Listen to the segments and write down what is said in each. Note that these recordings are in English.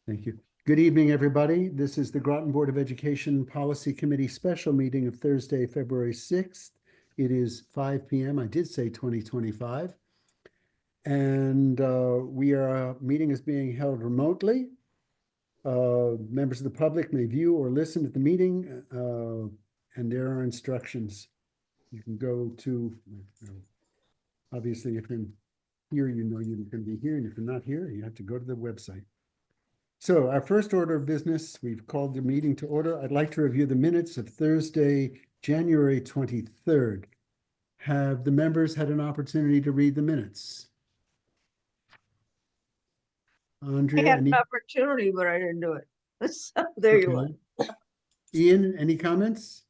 Thank you. Good evening, everybody. This is the Groton Board of Education Policy Committee special meeting of Thursday, February 6th. It is 5 p.m. I did say 2025. And meeting is being held remotely. Members of the public may view or listen to the meeting, and there are instructions. You can go to, obviously, if you're here, you can be here, and if you're not here, you have to go to the website. So our first order of business, we've called the meeting to order. I'd like to review the minutes of Thursday, January 23rd. Have the members had an opportunity to read the minutes? I Andrea, had an opportunity, but I didn't do it. So there you are. Ian, any comments?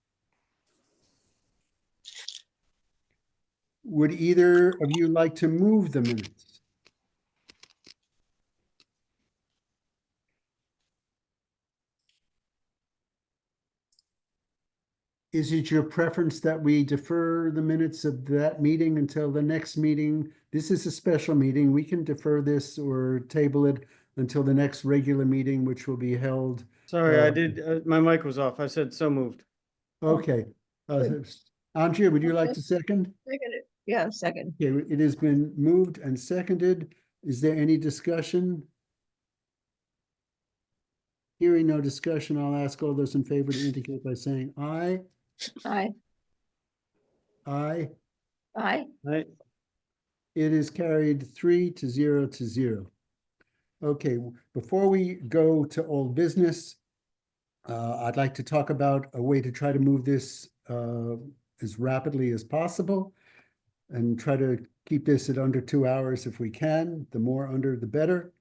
Would either of you like to move the minutes? Is it your preference that we defer the minutes of that meeting until the next meeting? This is a special meeting. We can defer this or table it until the next regular meeting, which will be held. Sorry, I did, my mic was off. I said so moved. Okay. Andrea, would you like to second? Second it. Yeah, second. Okay, it has been moved and seconded. Is there any discussion? Hearing no discussion, I'll ask all those in favor to indicate by saying aye. Aye. Aye. Aye. Right? It is carried 3-0. Okay, before we go to old business, I'd like to talk about a way to try to move this as rapidly as possible and try to keep this at under 2 hours if we can. The more under, the better.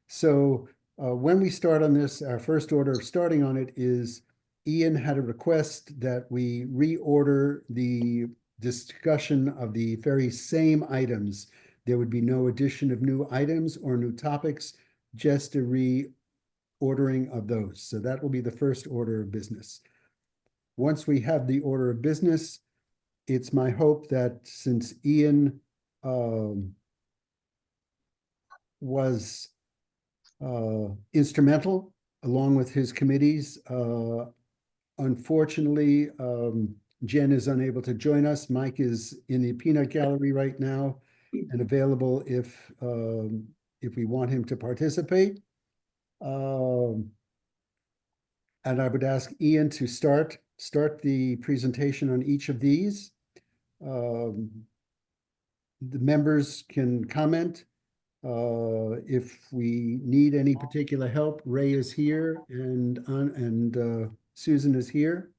So when we start on this, our first order of starting on it is Ian had a request that we reorder the discussion of the very same items. There would be no addition of new items or new topics, just a reordering of those. So that will be the first order of business. Once we have the order of business, it's my hope that since Ian was instrumental along with his committees, unfortunately, Jen is unable to join us. Mike is in the peanut gallery right now and available if we want him to participate. And I would ask Ian to start the presentation on each of these. The members can comment. If we need any particular help, Ray is here and Susan is here.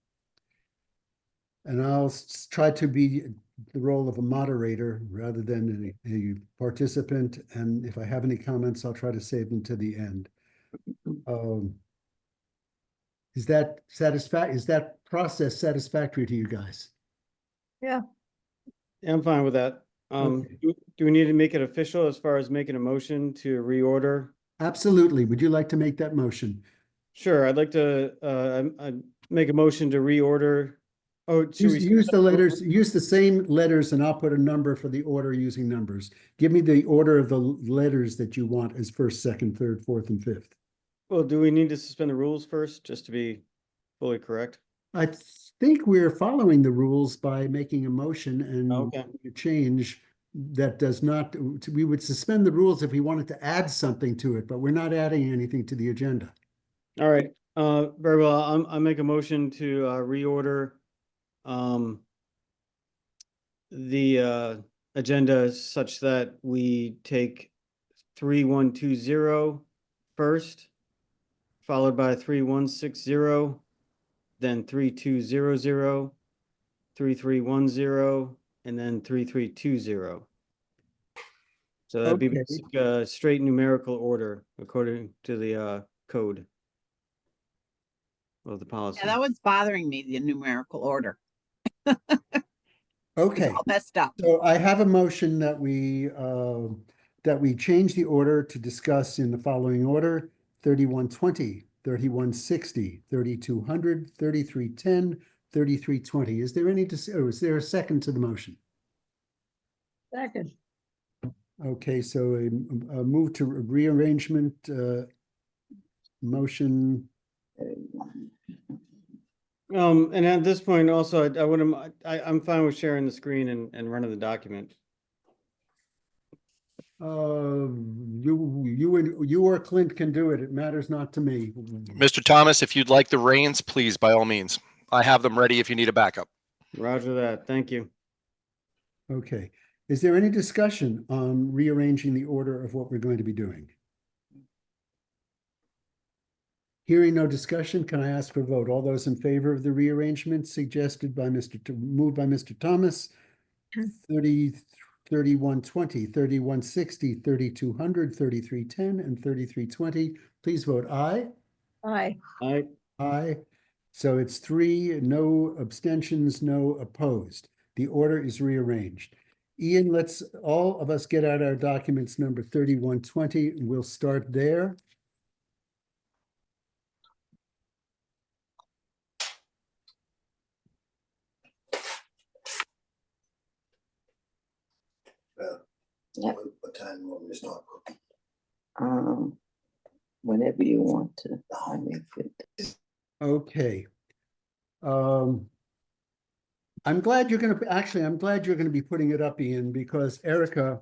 And I'll try to be the role of a moderator rather than a participant. And if I have any comments, I'll try to save them to the end. Is that process satisfactory to you guys? Yeah. Yeah, I'm fine with that. Okay. Do we need to make it official as far as making a motion to reorder? Absolutely. Would you like to make that motion? Sure, I'd like to I'd make a motion to reorder. Oh, Use the letters, use the same letters, and I'll put a number for the order using numbers. Give me the order of the letters that you want as first, second, third, fourth, and fifth. Well, do we need to suspend the rules first, just to be fully correct? I think we're following the rules by making a motion and Okay. a change that does not, we would suspend the rules if we wanted to add something to it, but we're not adding anything to the agenda. All right, very well. I make a motion to reorder the agenda such that we take 3120 first, followed by 3160, then 3200, 3310, and then 3320. So that'd be Okay. basic, straight numerical order according to the code of the policy. Yeah, that was bothering me, the numerical order. Okay. It's all messed up. So I have a motion that we change the order to discuss in the following order: 3120, 3160, 3200, 3310, 3320. Is there is there a second to the motion? Second. Okay, so a move to rearrangement motion? And at this point also, I wouldn't, I'm fine with sharing the screen and running the document. You or Clint can do it. It matters not to me. Mr. Thomas, if you'd like the reins, please, by all means. I have them ready if you need a backup. Roger that. Thank you. Okay. Is there any discussion on rearranging the order of what we're going to be doing? Hearing no discussion, can I ask for a vote? All those in favor of the rearrangement suggested by moved by Mr. Thomas, 30, 3120, 3160, 3200, 3310, and 3320. Please vote aye. Aye. Aye. So it's 3, no abstentions, no opposed. The order is rearranged. Ian, let's all of us get out our documents number 3120. We'll start there. Yep. What time do you want me to start? Whenever you want to. I mean, Okay. I'm glad you're going to, actually, I'm glad you're going to be putting it up, Ian, because Erica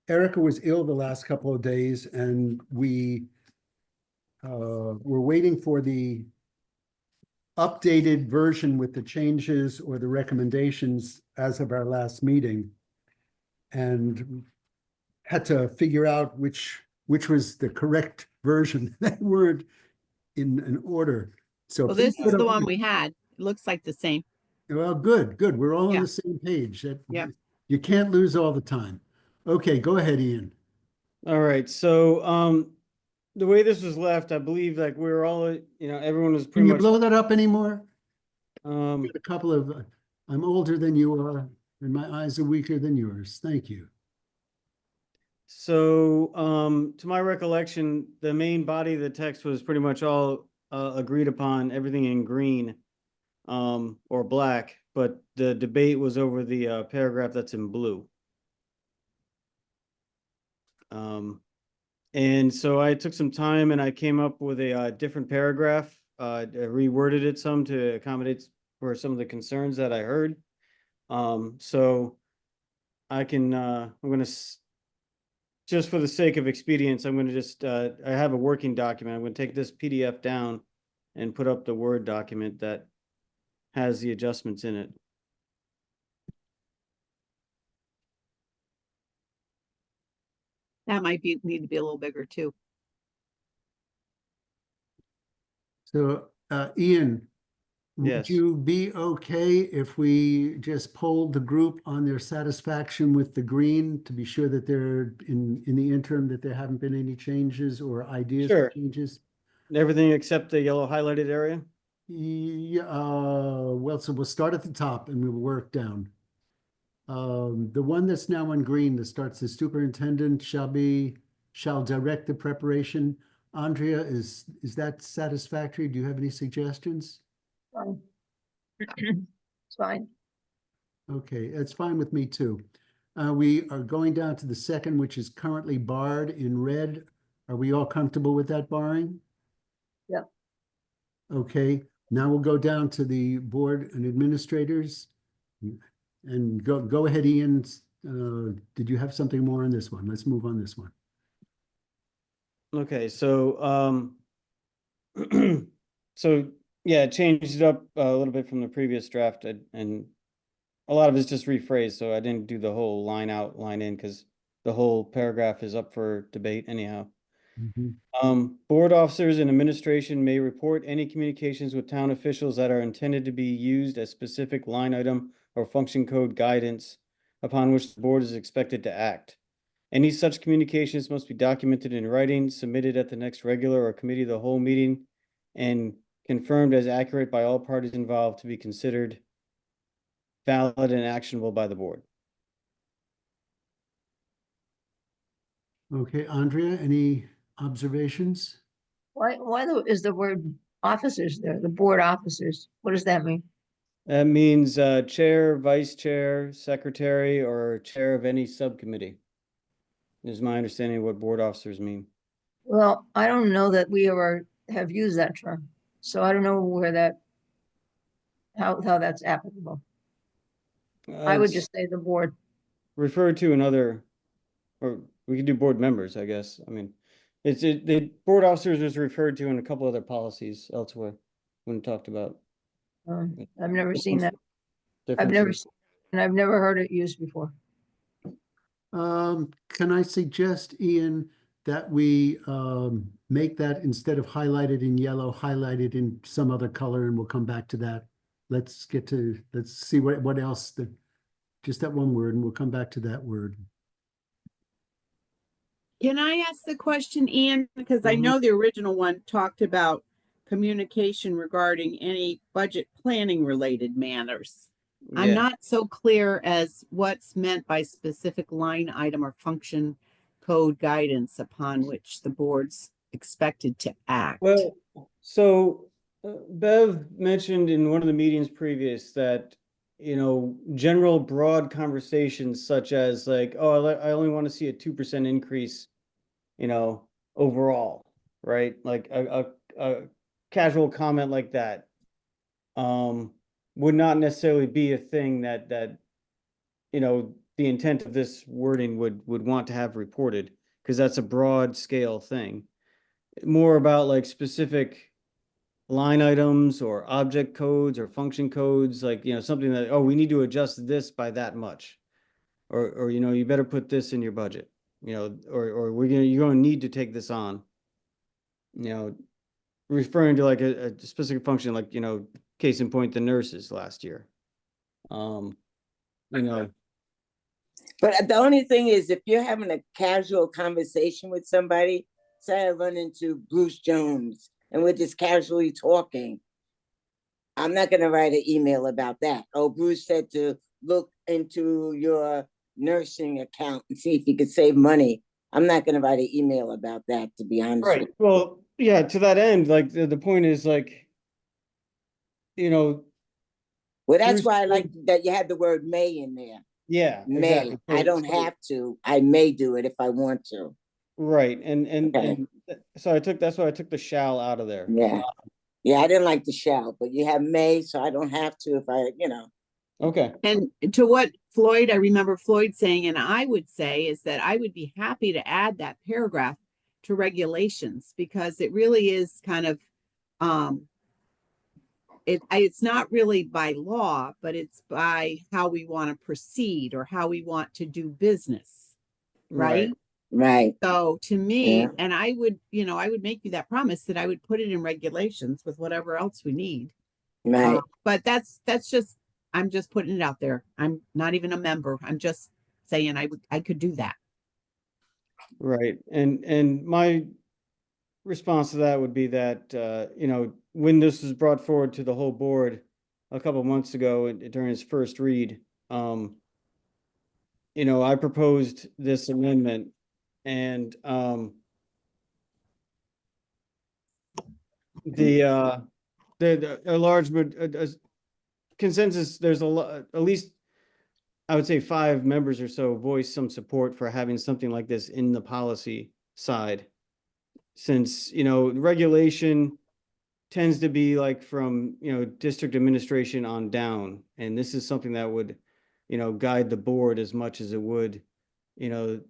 was ill the last couple of days, and we were waiting for the updated version with the changes or the recommendations as of our last meeting, and had to figure out which was the correct version. They weren't in an order. So Well, please this put is the up- one we had. It looks like the same. Well, good. We're all on Yeah. the same page. Yep. You can't lose all the time. Okay, go ahead, Ian. All right. So, the way this was left, I believe like we were all, everyone was Can pretty you much, blow that up anymore? um, Got a couple of, I'm older than you are, and my eyes are weaker than yours. Thank you. so, to my recollection, the main body of the text was pretty much all, agreed upon, everything in green, or black, but the debate was over the, paragraph that's in blue. And so I took some time and I came up with a different paragraph, I reworded it some to accommodate for some of the concerns that I heard. So I can, I'm gonna, just for the sake of expedience, I'm gonna just, I have a working document. I'm gonna take this PDF down and put up the Word document that has the adjustments in it. That might need to be a little bigger too. So, Ian, would Yes. you be okay if we just polled the group on their satisfaction with the green to be sure that they're in the interim, that there haven't been any changes or ideas Sure. for changes? Everything except the yellow highlighted area? Yeah, well, so we'll start at the top and we'll work down. The one that's now in green that starts, the superintendent shall direct the preparation. Andrea, is that satisfactory? Do you have any suggestions? Fine. It's fine. Okay, it's fine with me too. We are going down to the second, which is currently barred in red. Are we all comfortable with that barring? Yep. Okay, now we'll go down to the board and administrators. And go ahead, Ian. Did you have something more on this one? Let's move on this one. Okay, so, so yeah, changed it up a little bit from the previous draft and a lot of it's just rephrased, so I didn't do the whole line out, line in, because the whole paragraph is up for debate anyhow. Board officers and administration may report any communications with town officials that are intended to be used as specific line item or function code guidance upon which the board is expected to act. Any such communications must be documented in writing, submitted at the next regular or committee of the whole meeting, and confirmed as accurate by all parties involved to be considered valid and actionable by the board. Okay, Andrea, any observations? Why is the word officers there, the board officers? What does that mean? That means chair, vice chair, secretary, or chair of any subcommittee. Is my understanding of what board officers mean. Well, I don't know that we ever have used that term, so I don't know where that, how that's applicable. I would It's just say the board. referred to in other, or we could do board members, I guess. I mean, the board officers was referred to in a couple other policies elsewhere when talked about. I've never seen that. I've different never, things. and I've never heard it used before. Can I suggest, Ian, that we make that instead of highlighted in yellow, highlighted in some other color, and we'll come back to that. Let's see what else, just that one word, and we'll come back to that word. Can I ask the question, Ian? Because I Mhm. know the original one talked about communication regarding any budget planning related matters. I'm Yeah. not so clear as what's meant by specific line item or function code guidance upon which the board's expected to act. Well, so Bev mentioned in one of the meetings previous that, general broad conversations such as like, oh, I only want to see a 2% increase, overall, right? Like a casual comment like that would not necessarily be a thing that the intent of this wording would want to have reported, because that's a broad scale thing. More about like specific line items or object codes or function codes, like, something that, oh, we need to adjust this by that much. Or, you better put this in your budget, or you're going to need to take this on. Referring to like a specific function, like, case in point, the nurses last year. You know, But the only thing is, if you're having a casual conversation with somebody, say I run into Bruce Jones and we're just casually talking, I'm not going to write an email about that. Oh, Bruce said to look into your nursing account and see if you could save money. I'm not going to write an email about that, to be honest with right. Well, yeah, to that end, like the point is like, you. Well, that's Bruce- why I like that you had the word may in there. yeah, May. exactly. I don't have to. I may do it if I want to. Right. And Okay. so that's why I took the shall out of there. Yeah. Yeah, I didn't like the shall, but you have may, so I don't have to if I. Okay. And to what Floyd, I remember Floyd saying, and I would say, is that I would be happy to add that paragraph to regulations, because it really is kind of, it's not really by law, but it's by how we want to proceed or how we want to do business. Right. Right. So to me, Yeah. and I would make you that promise that I would put it in regulations with whatever else we need. Right. But that's just, I'm just putting it out there. I'm not even a member. I'm just saying I could do that. Right. And my response to that would be that, when this was brought forward to the whole board a couple of months ago during its first read, I proposed this amendment, and a large consensus, there's at least I would say 5 members or so voiced some support for having something like this in the policy side. Since, regulation tends to be like from, district administration on down. And this is something that would, guide the board as much as it would, the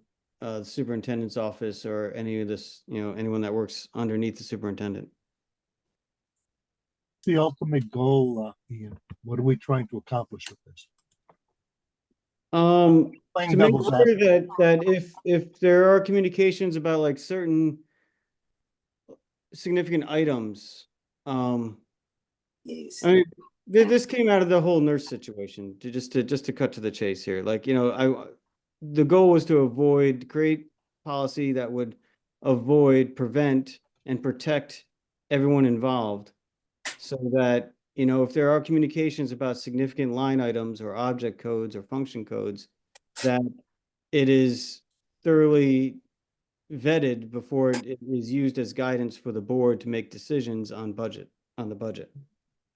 superintendent's office or any of this, anyone that works underneath the superintendent. The ultimate goal, Ian? What are we trying to accomplish with this? To Playing make devil's clear advocate. that if there are communications about like certain significant items, Yes. I mean, this came out of the whole nurse situation. Just to cut to the chase here, like, the goal was to create policy that would prevent, and protect everyone involved, so that, if there are communications about significant line items or object codes or function codes, that it is thoroughly vetted before it is used as guidance for the board to make decisions on the budget.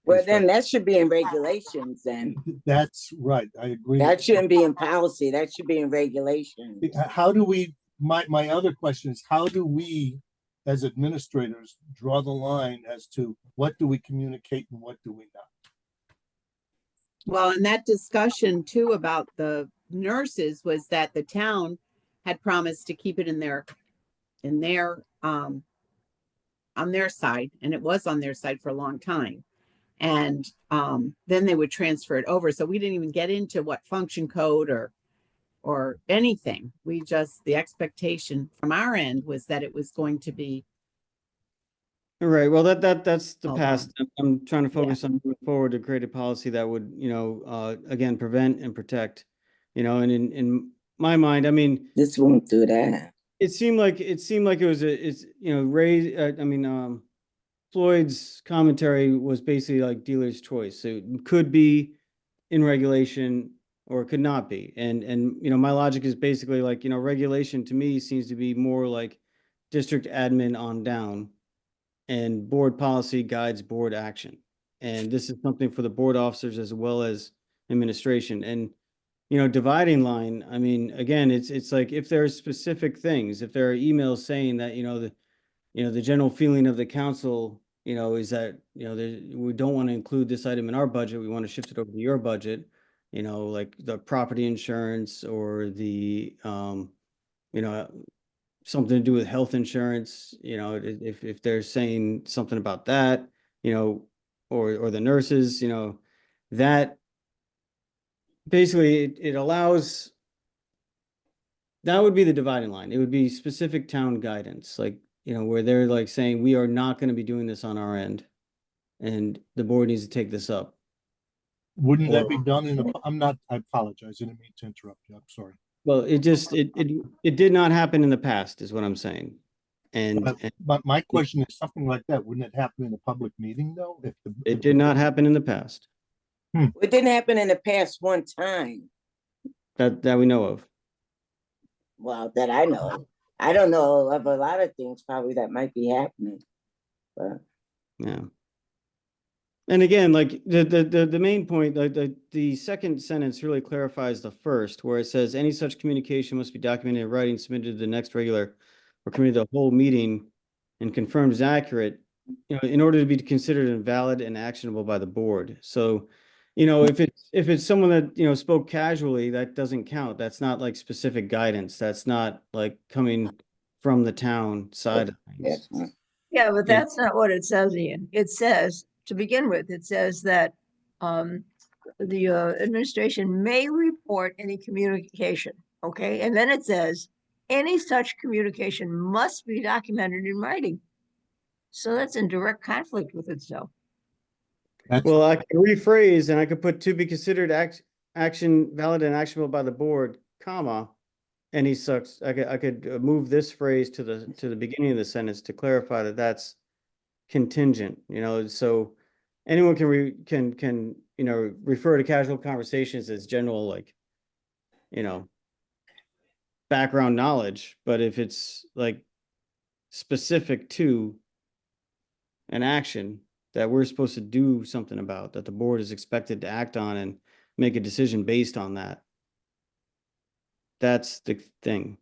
Well, then that should be in regulations then. That's right. I agree. That shouldn't be in policy. That should be in regulation. How do we, my other question is, how do we as administrators, draw the line as to what do we communicate and what do we not? Well, and that discussion too about the nurses was that the town had promised to keep it in their on their side, and it was on their side for a long time. And then they would transfer it over. So we didn't even get into what function code or anything. We just, the expectation from our end was that it was going to be, Right, well, that's the Hold past. I'm trying to Yeah. focus on moving forward to create a policy that would, again, prevent and protect, and in my mind, I mean, This won't do that. it seemed like it was Ray, Floyd's commentary was basically like dealer's choice. So it could be in regulation or it could not be. And my logic is basically like, regulation to me seems to be more like district admin on down, and board policy guides board action. And this is something for the board officers as well as administration. And dividing line, I mean, again, it's like if there are specific things, if there are emails saying that, the general feeling of the council, is that, we don't want to include this item in our budget. We want to shift it over to your budget, like the property insurance or the, something to do with health insurance, if they're saying something about that, or the nurses, that basically it allows, that would be the dividing line. It would be specific town guidance, like, where they're like saying, we are not going to be doing this on our end. And the board needs to take this up. Wouldn't that Or- be done in a, I apologize, I didn't mean to interrupt you, I'm sorry. Well, it did not happen in the past, is what I'm saying. And But my question is something like that, wouldn't it happen in a public meeting though? it did not happen in the past It didn't happen in the past one time. that we know of. Well, that I know. I don't know of a lot of things probably that might be happening. But Yeah. And again, like the main point, like the second sentence really clarifies the first, where it says any such communication must be documented in writing, submitted to the next regular or committee of the whole meeting and confirmed as accurate, in order to be considered valid and actionable by the board. So, if it's someone that, spoke casually, that doesn't count. That's not like specific guidance. That's not like coming from the town side of things. yes, Yeah, but that's not what it says, Ian. It says, to begin with, it says that the administration may report any communication, okay? And then it says, any such communication must be documented in writing. So that's in direct conflict with itself. Well, I could rephrase and I could put to be considered action valid and actionable by the board, comma, any such, I could move this phrase to the beginning of the sentence to clarify that that's contingent, so anyone can refer to casual conversations as general, like, background knowledge, but if it's like specific to an action that we're supposed to do something about, that the board is expected to act on and make a decision based on that. That's the thing.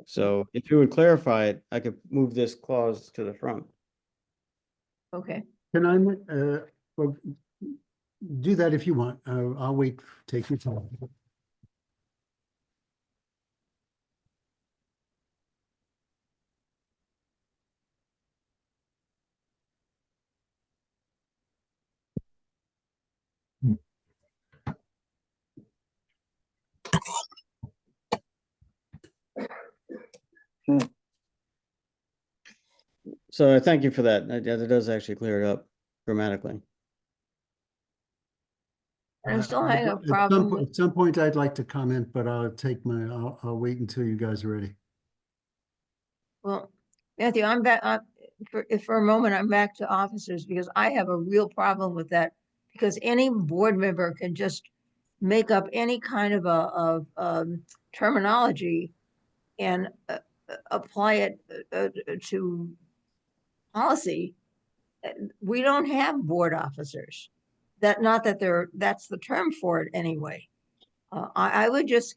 So if you would clarify it, I could move this clause to the front. Okay, Can I, well, do that if you want. I'll wait, take your time. So I thank you for that. That does actually clear it up grammatically. I'm still having a At problem with- At some point, I'd like to comment, but I'll wait until you guys are ready. well, Matthew, I'm back, for a moment, I'm back to officers because I have a real problem with that. Because any board member can just make up any kind of terminology and apply it to policy. We don't have board officers. Not that that's the term for it anyway. I would just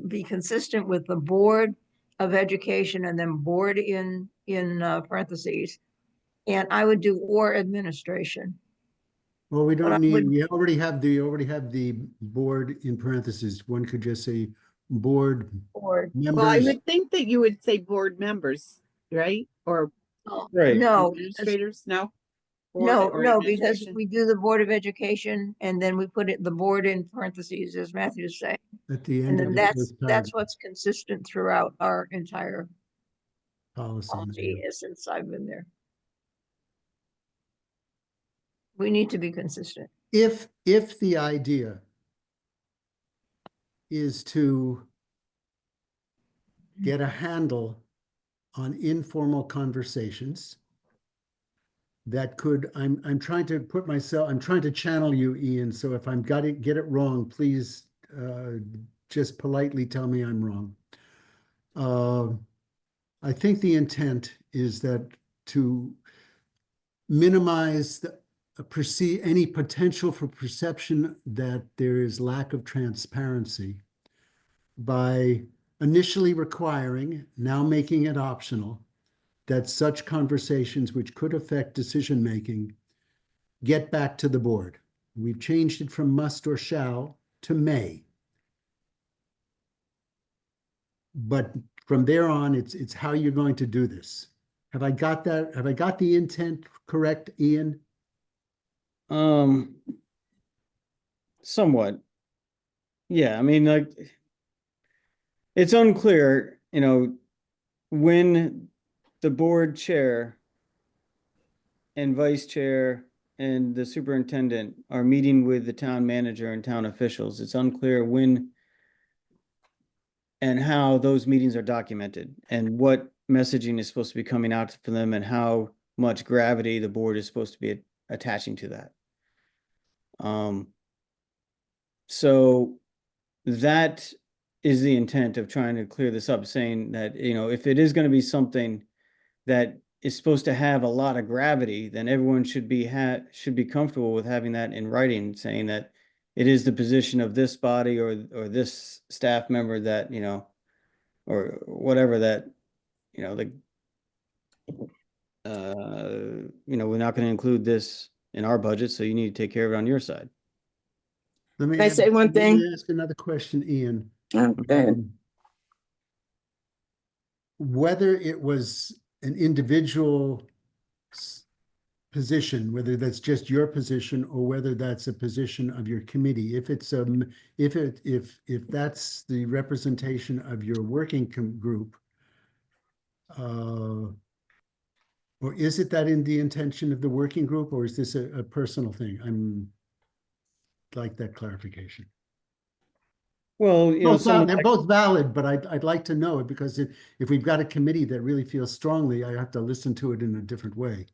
be consistent with the Board of Education and then board in parentheses. And I would do or administration. Well, we But I don't need, would- we already have the board in parentheses. One could just say board Or, Well, I members. would think that you would say board members, right? Or Right. no, administrators, no? Board no, or no, because administration? we do the Board of Education and then we put it, the board in parentheses, as Matthew is saying. At the And end of then the that's first paragraph what's consistent throughout our entire policy. policy since I've been there. We need to be consistent. If the idea is to get a handle on informal conversations that could, I'm trying to put myself, I'm trying to channel you, Ian, so if I'm get it wrong, please just politely tell me I'm wrong. I think the intent is that to minimize any potential for perception that there is lack of transparency by initially requiring, now making it optional, that such conversations which could affect decision-making get back to the board. We've changed it from must or shall to may. But from there on, it's how you're going to do this. Have I got that? Have I got the intent correct, Ian? Somewhat. Yeah, I mean, like, it's unclear, when the board chair and vice chair and the superintendent are meeting with the town manager and town officials. It's unclear when and how those meetings are documented and what messaging is supposed to be coming out for them and how much gravity the board is supposed to be attaching to that. So that is the intent of trying to clear this up, saying that, if it is going to be something that is supposed to have a lot of gravity, then everyone should be comfortable with having that in writing, saying that it is the position of this body or this staff member that, or whatever that, we're not going to include this in our budget, so you need to take care of it on your side. Let me Can I say one let me thing? ask another question, Ian. Oh, go ahead. Whether it was an individual position, whether that's just your position or whether that's a position of your committee, if that's the representation of your working group, or is it that in the intention of the working group, or is this a personal thing? I'm like that clarification. Well, They're both valid, but I'd like to know it because if we've got a committee that really feels strongly, I have to listen to it in a different way.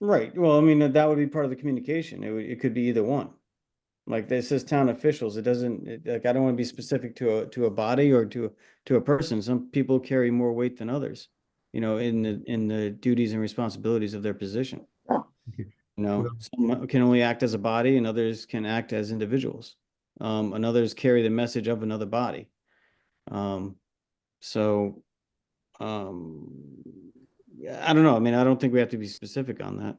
right. Well, I mean, that would be part of the communication. It could be either one. Like this says town officials. It doesn't, like, I don't want to be specific to a body or to a person. Some people carry more weight than others, in the duties and responsibilities of their position. Okay. Some can only act as a body and others can act as individuals. And others carry the message of another body. So, I don't know. I mean, I don't think we have to be specific on that.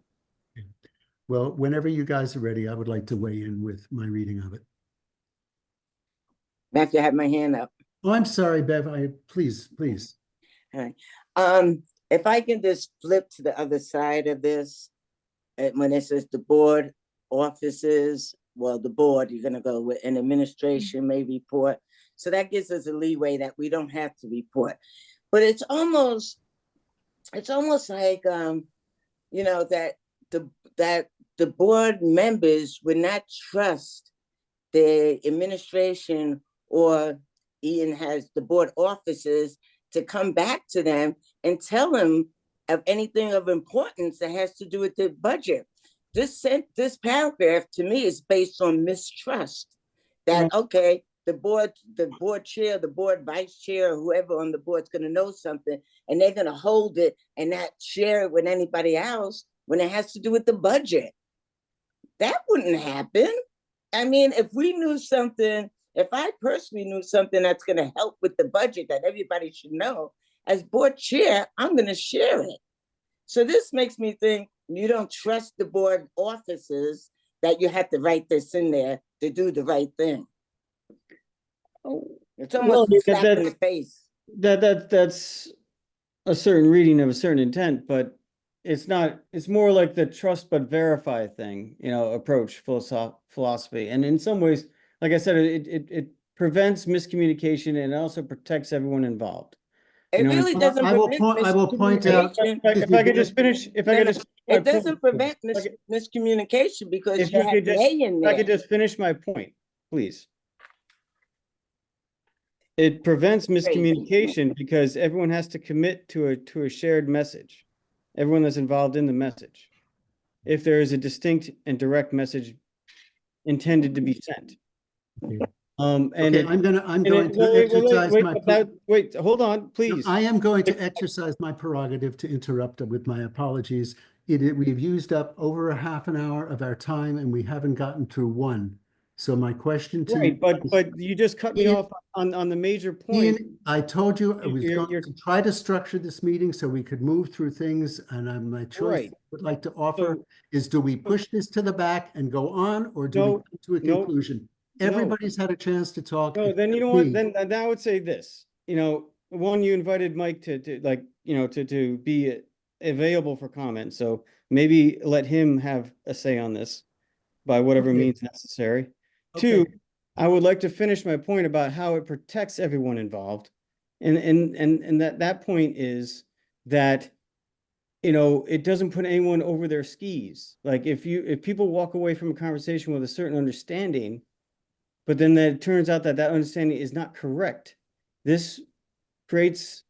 Well, whenever you guys are ready, I would like to weigh in with my reading of it. Matthew, I have my hand up. Oh, I'm sorry, Bev. Please. All right. If I can just flip to the other side of this, when it says the board offices, well, the board, you're gonna go with an administration may report. So that gives us a leeway that we don't have to report. But it's almost like, that the board members would not trust the administration, or Ian has the board officers to come back to them and tell them of anything of importance that has to do with the budget. This paragraph to me is based on mistrust. That, okay, the board chair, the board vice chair, or whoever on the board's gonna know something, and they're gonna hold it and not share it with anybody else when it has to do with the budget. That wouldn't happen. I mean, if I personally knew something that's gonna help with the budget that everybody should know, as board chair, I'm gonna share it. So this makes me think you don't trust the board officers that you have to write this in there to do the right thing. It's almost a slap in the face. That's a certain reading of a certain intent, but it's not, it's more like the trust but verify thing, approach, philosophy. And in some ways, like I said, it prevents miscommunication and it also protects everyone involved. It You know, really doesn't I will point out. miscommunication. If I could just finish, if I could just. It doesn't prevent miscommunication because If you I have could just, May in if I could there. just finish my point, please. It prevents miscommunication because everyone has to commit to a shared message. Everyone that's involved in the message. If there is a distinct and direct message intended to be sent. And Okay, I'm going to exercise my. Wait, hold on, please. I am going to exercise my prerogative to interrupt with my apologies. We've used up over a half an hour of our time and we haven't gotten through one. So my question to Right, but you just cut me off on the major point. Ian, I told you I was going You're- to try to structure this meeting so we could move through things, and my choice Right. would like to offer So- is, do we push this to the back and go on, or do we No, come to a no, conclusion? no. Everybody's had a chance to talk. No, then you know Me. what, then I would say this, one, you invited Mike to be available for comment, so maybe let him have a say on this by whatever Okay. means necessary. Okay. Two, I would like to finish my point about how it protects everyone involved. And that point is that, it doesn't put anyone over their skis. Like if people walk away from a conversation with a certain understanding, but then it turns out that understanding is not correct, this creates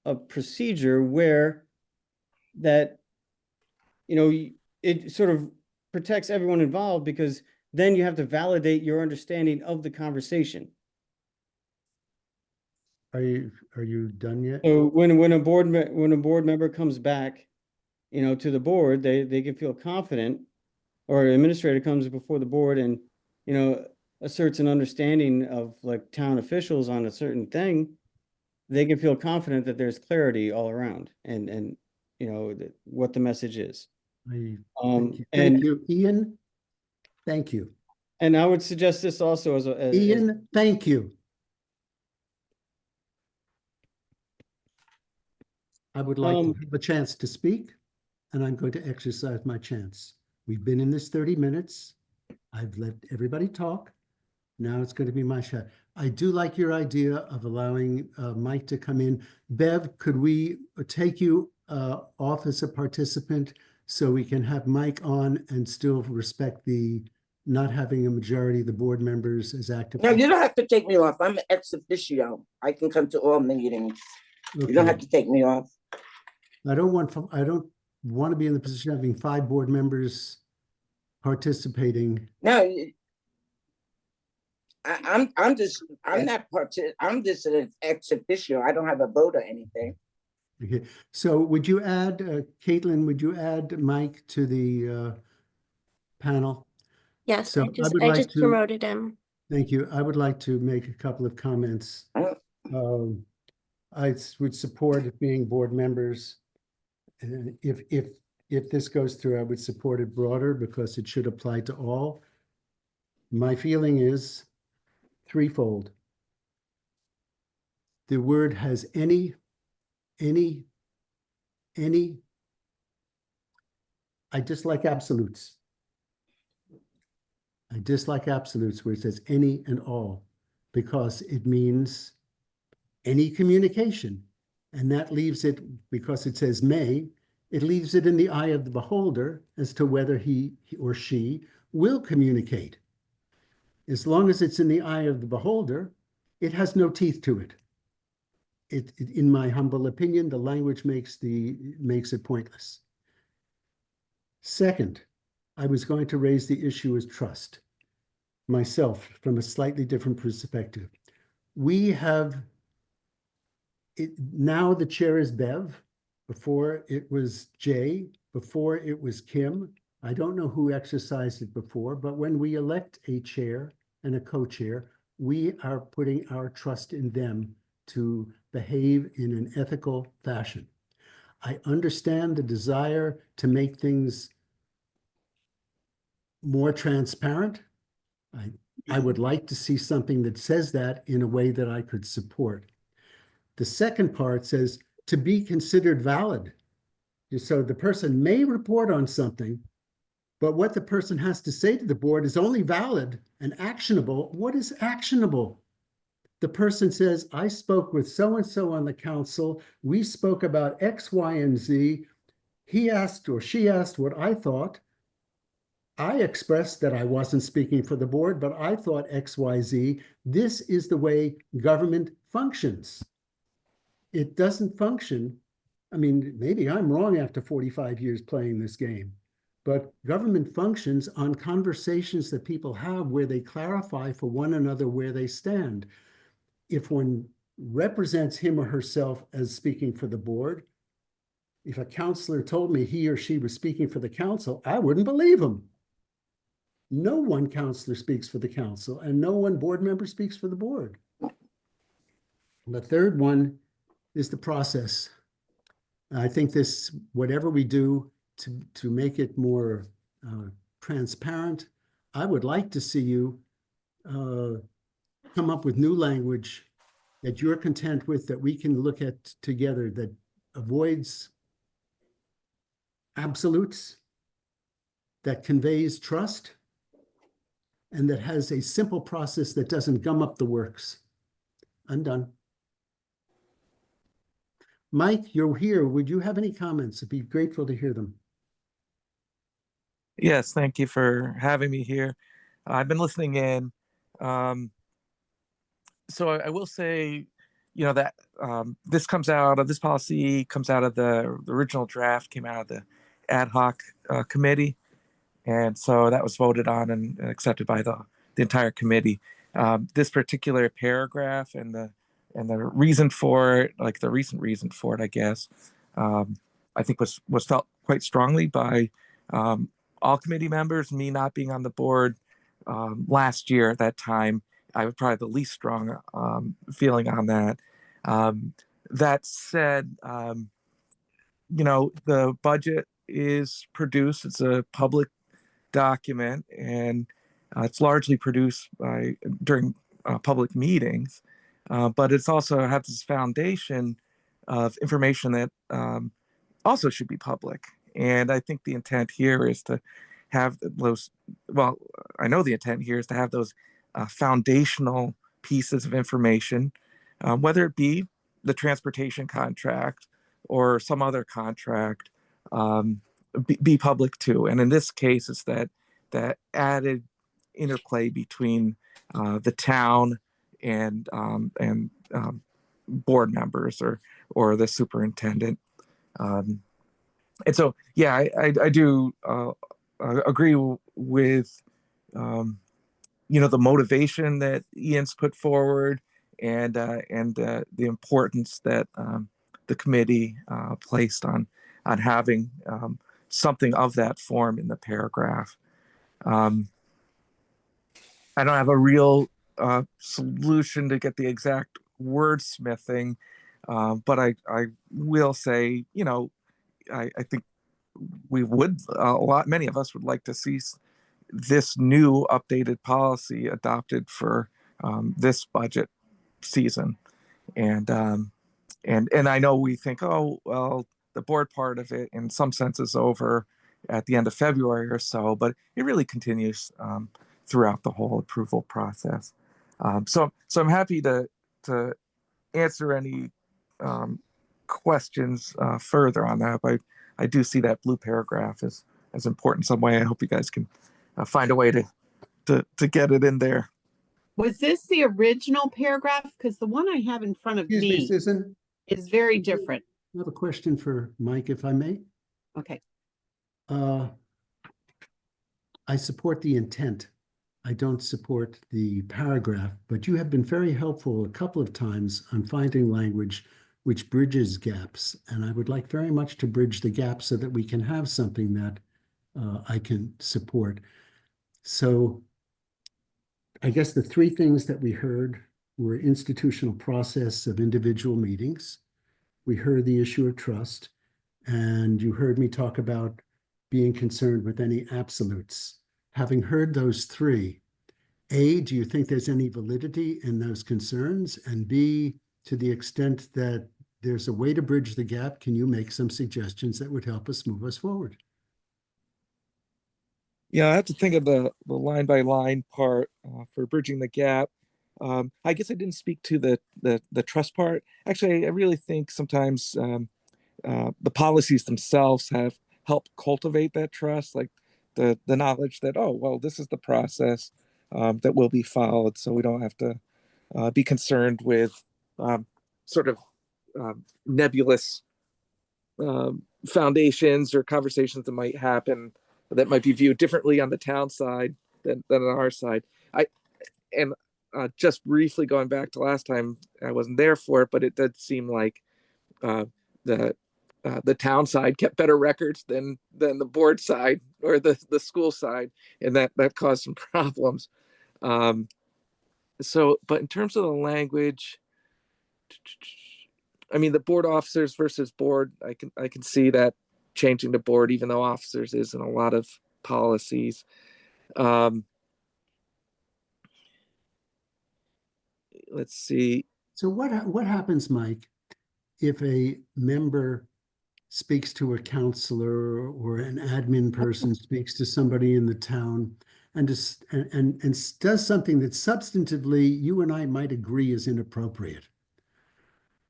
a procedure where that, it sort of protects everyone involved because then you have to validate your understanding of the conversation. Are you done yet? So when a board member comes back, to the board, they can feel confident, or an administrator comes before the board and, asserts an understanding of like town officials on a certain thing, they can feel confident that there's clarity all around and what the message is. Thank you, Ian. Thank you. And I would suggest this also as Ian, thank you. I would like to have a chance to speak, and I'm going to exercise my chance. We've been in this 30 minutes. I've let everybody talk. Now it's going to be my shot. I do like your idea of allowing Mike to come in. Bev, could we take you off as a participant so we can have Mike on and still respect the not having a majority of the board members as active? No, you don't have to take me off. I'm an ex officio. I can come to all meetings. Okay. You don't have to take me off. I don't want to be in the position of having 5 board members participating. No, I'm just an ex officio. I don't have a vote or anything. Okay, so would you add, Caitlin, would you add Mike to the panel? Yes, So I just promoted him. Thank you. I would like to make a couple of comments. I would support it being board members. If this goes through, I would support it broader because it should apply to all. My feeling is threefold. The word has any. I dislike absolutes. I dislike absolutes where it says any and all, because it means any communication. And that leaves it, because it says may, it leaves it in the eye of the beholder as to whether he or she will communicate. As long as it's in the eye of the beholder, it has no teeth to it. In my humble opinion, the language makes it pointless. Second, I was going to raise the issue as trust myself from a slightly different perspective. We have now the chair is Bev. Before it was Jay. Before it was Kim. I don't know who exercised it before, but when we elect a chair and a co-chair, we are putting our trust in them to behave in an ethical fashion. I understand the desire to make things more transparent. I would like to see something that says that in a way that I could support. The second part says to be considered valid. So the person may report on something, but what the person has to say to the board is only valid and actionable. What is actionable? The person says, I spoke with so-and-so on the council. We spoke about X, Y, and Z. He asked or she asked what I thought. I expressed that I wasn't speaking for the board, but I thought X, Y, Z. This is the way government functions. It doesn't function. I mean, maybe I'm wrong after 45 years playing this game, but government functions on conversations that people have where they clarify for one another where they stand. If one represents him or herself as speaking for the board, if a counselor told me he or she was speaking for the council, I wouldn't believe him. No one counselor speaks for the council and no one board member speaks for the board. The third one is the process. I think this, whatever we do to make it more transparent, I would like to see you come up with new language that you're content with, that we can look at together, that avoids absolutes, that conveys trust, and that has a simple process that doesn't gum up the works. I'm done. Mike, you're here. Would you have any comments? I'd be grateful to hear them. Yes, thank you for having me here. I've been listening in. So I will say, that this policy comes out of the original draft, came out of the ad hoc committee. And so that was voted on and accepted by the entire committee. This particular paragraph and the reason for it, like the recent reason for it, I guess, I think was felt quite strongly by all committee members. Me not being on the board last year at that time, I was probably the least strong feeling on that. That said, the budget is produced. It's a public document, and it's largely produced during public meetings, but it's also has this foundation of information that also should be public. And I think the intent here is to have those, well, I know the intent here is to have those foundational pieces of information, whether it be the transportation contract or some other contract, be public too. And in this case, it's that added interplay between the town and board members or the superintendent. And so, yeah, I do agree with the motivation that Ian's put forward, and the importance that the committee placed on having something of that form in the paragraph. I don't have a real solution to get the exact wordsmithing, but I will say, I think many of us would like to see this new updated policy adopted for this budget season. And I know we think, oh, well, the board part of it in some sense is over at the end of February or so, but it really continues throughout the whole approval process. So I'm happy to answer any questions further on that, but I do see that blue paragraph as important in some way. I hope you guys can find a way to get it in there. Was this the original paragraph? Because the one I have in front of Excuse me, me Susan. is very different. I have a question for Mike, if I may. Okay. I support the intent. I don't support the paragraph, but you have been very helpful a couple of times on finding language which bridges gaps. And I would like very much to bridge the gap so that we can have something that I can support. So I guess the three things that we heard were institutional process of individual meetings. We heard the issue of trust, and you heard me talk about being concerned with any absolutes. Having heard those three, A, do you think there's any validity in those concerns? And B, to the extent that there's a way to bridge the gap, can you make some suggestions that would help us move us forward? Yeah, I have to think of the line by line part for bridging the gap. I guess I didn't speak to the trust part. Actually, I really think sometimes the policies themselves have helped cultivate that trust, like the knowledge that, oh, well, this is the process that will be followed, so we don't have to be concerned with sort of nebulous foundations or conversations that might happen that might be viewed differently on the town side than on our side. And just briefly going back to last time, I wasn't there for it, but it did seem like the town side kept better records than the board side or the school side, and that caused some problems. But in terms of the language, I mean, the board officers versus board, I can see that changing to board, even though officers is in a lot of policies. Let's see. So what happens, Mike, if a member speaks to a counselor or an admin person speaks to somebody in the town and does something that substantively you and I might agree is inappropriate?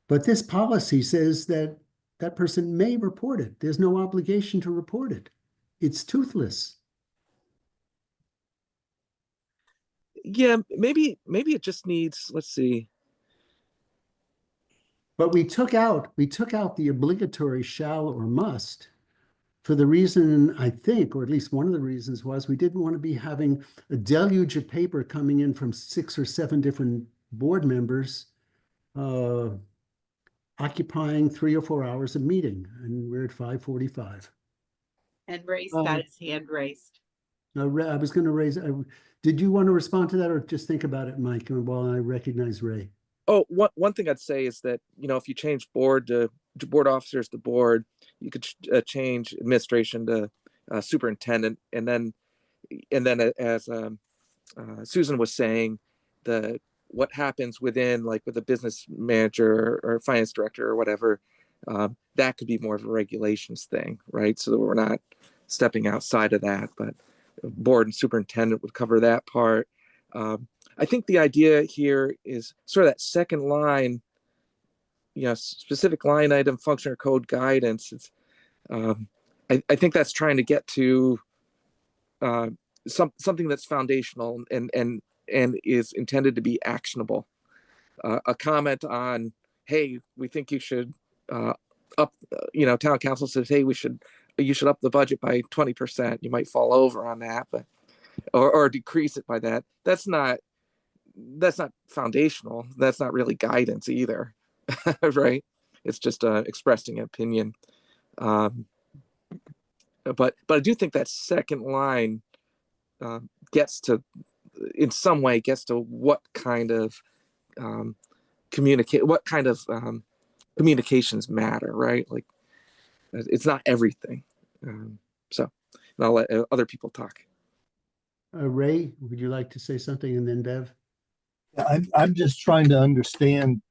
But this policy says that that person may report it. There's no obligation to report it. It's toothless. Yeah, maybe it just needs, let's see. But we took out the obligatory shall or must for the reason, I think, or at least one of the reasons was we didn't want to be having a deluge of paper coming in from 6 or 7 different board members occupying 3 or 4 hours of meeting, and we're at 5:45. And Ray's got his hand raised. I was going to raise, did you want to respond to that or just think about it, Mike, while I recognize Ray? Oh, one thing I'd say is that, if you change board to board officers to board, you could change administration to superintendent, and then as Susan was saying, what happens within, like with a business manager or finance director or whatever, that could be more of a regulations thing, right? So that we're not stepping outside of that, but board and superintendent would cover that part. I think the idea here is sort of that second line, specific line item, function or code guidance. It's, I think that's trying to get to something that's foundational and is intended to be actionable. A comment on, hey, we think you should up, town council says, hey, you should up the budget by 20%. You might fall over on that, but or decrease it by that. That's not foundational. That's not really guidance either, right? It's just expressing an opinion. But I do think that second line gets to what kind of communications matter, right? Like, it's not everything. So I'll let other people talk. Ray, would you like to say something, and then Bev? I'm just trying to understand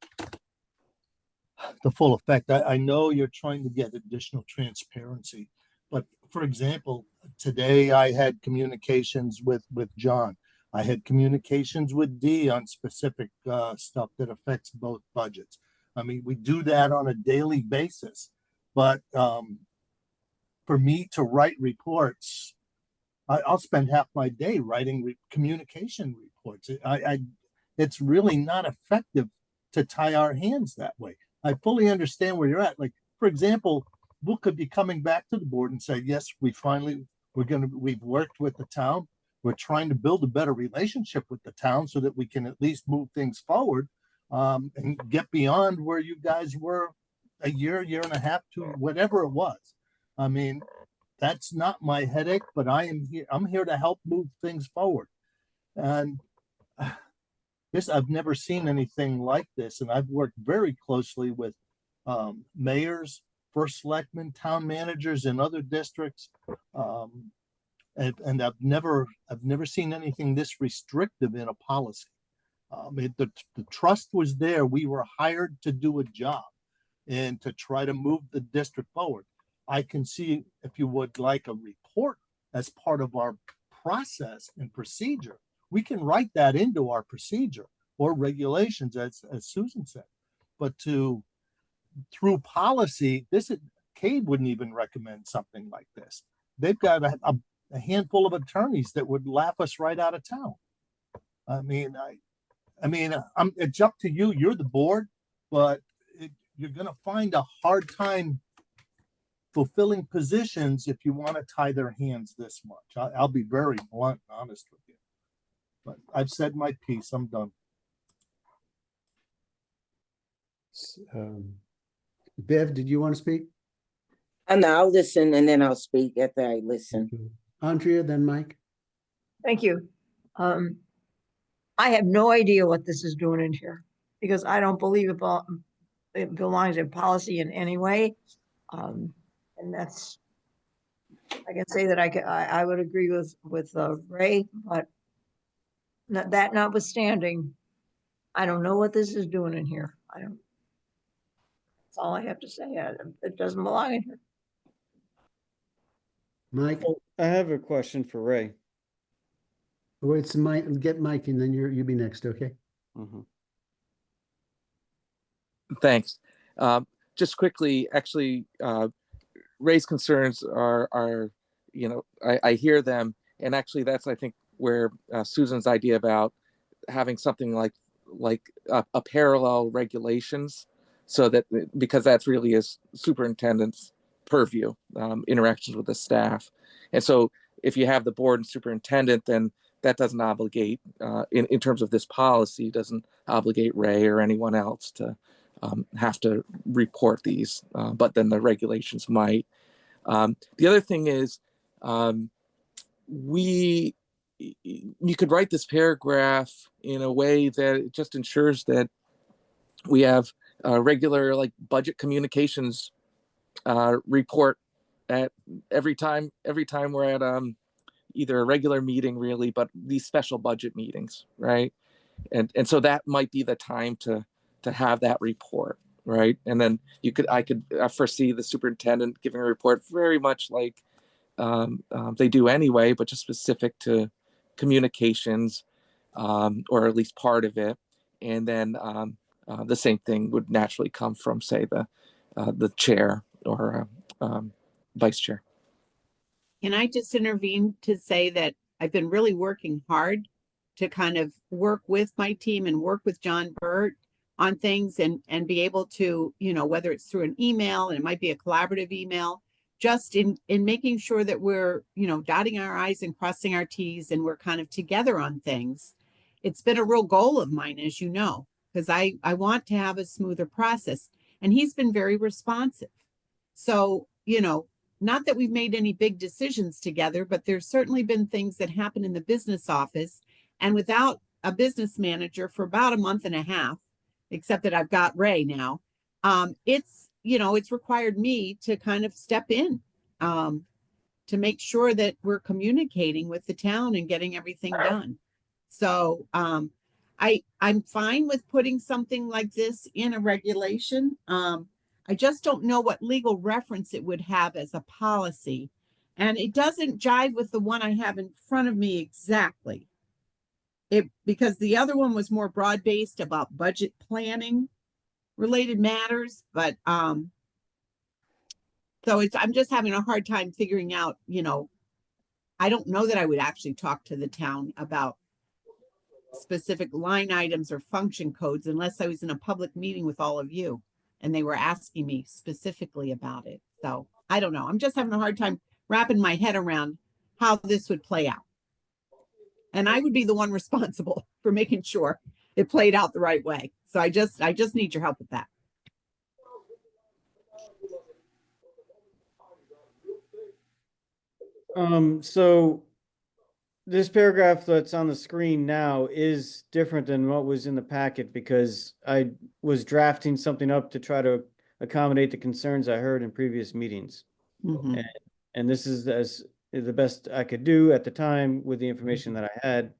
the full effect. I know you're trying to get additional transparency, but for example, today I had communications with John. I had communications with Dee on specific stuff that affects both budgets. I mean, we do that on a daily basis, but for me to write reports, I'll spend half my day writing communication reports. It's really not effective to tie our hands that way. I fully understand where you're at. Like, for example, we could be coming back to the board and say, yes, we've worked with the town. We're trying to build a better relationship with the town so that we can at least move things forward and get beyond where you guys were a year and a half to whatever it was. I mean, that's not my headache, but I'm here to help move things forward. And I've never seen anything like this, and I've worked very closely with mayors, first selectmen, town managers in other districts. And I've never seen anything this restrictive in a policy. The trust was there. We were hired to do a job and to try to move the district forward. I can see if you would like a report as part of our process and procedure. We can write that into our procedure or regulations, as Susan said. But through policy, Cade wouldn't even recommend something like this. They've got a handful of attorneys that would laugh us right out of town. I mean, it's up to you. You're the board, but you're going to find a hard time fulfilling positions if you want to tie their hands this much. I'll be very blunt and honest with you. But I've said my piece. I'm done. Bev, did you want to speak? And I'll listen and then I'll speak after I listen. Andrea, then Mike. Thank you. I have no idea what this is doing in here because I don't believe it belongs in policy in any way. And that's, I can say that I would agree with Ray, but that notwithstanding, I don't know what this is doing in here. That's all I have to say. It doesn't belong in here. Mike, I have a question for Ray. wait, it's Mike. Get Mike, and then you'll be next. Okay. Mhm. Thanks. Just quickly, actually, Ray's concerns are, I hear them, and actually that's, I think, where Susan's idea about having something like a parallel regulations, so that, because that's really his superintendent's purview, interactions with the staff. And so if you have the board and superintendent, then that doesn't obligate, in terms of this policy, doesn't obligate Ray or anyone else to have to report these, but then the regulations might. The other thing is, you could write this paragraph in a way that it just ensures that we have regular, like, budget communications report at every time we're at either a regular meeting, really, but these special budget meetings, right? And so that might be the time to have that report, right? And then I could foresee the superintendent giving a report very much like they do anyway, but just specific to communications, or at least part of it. And then the same thing would naturally come from, say, the chair or vice chair. Can I just intervene to say that I've been really working hard to kind of work with my team and work with John Burt on things and be able to, whether it's through an email, and it might be a collaborative email, just in making sure that we're, dotting our I's and crossing our T's, and we're kind of together on things. It's been a real goal of mine, as you know, because I want to have a smoother process, and he's been very responsive. So, not that we've made any big decisions together, but there's certainly been things that happen in the business office. And without a business manager for about a month and a half, except that I've got Ray now, it's required me to kind of step in to make sure that we're communicating with the town and getting everything done. So I'm fine with putting something like this in a regulation. I just don't know what legal reference it would have as a policy. And it doesn't jive with the one I have in front of me exactly. Because the other one was more broad-based about budget planning related matters. But so I'm just having a hard time figuring out, I don't know that I would actually talk to the town about specific line items or function codes unless I was in a public meeting with all of you and they were asking me specifically about it. So I don't know. I'm just having a hard time wrapping my head around how this would play out. And I would be the one responsible for making sure it played out the right way. So I just need your help with that. So this paragraph that's on the screen now is different than what was in the packet because I was drafting something up to try to accommodate the concerns I heard in previous meetings. Mhm. And this is the best I could do at the time with the information that I had.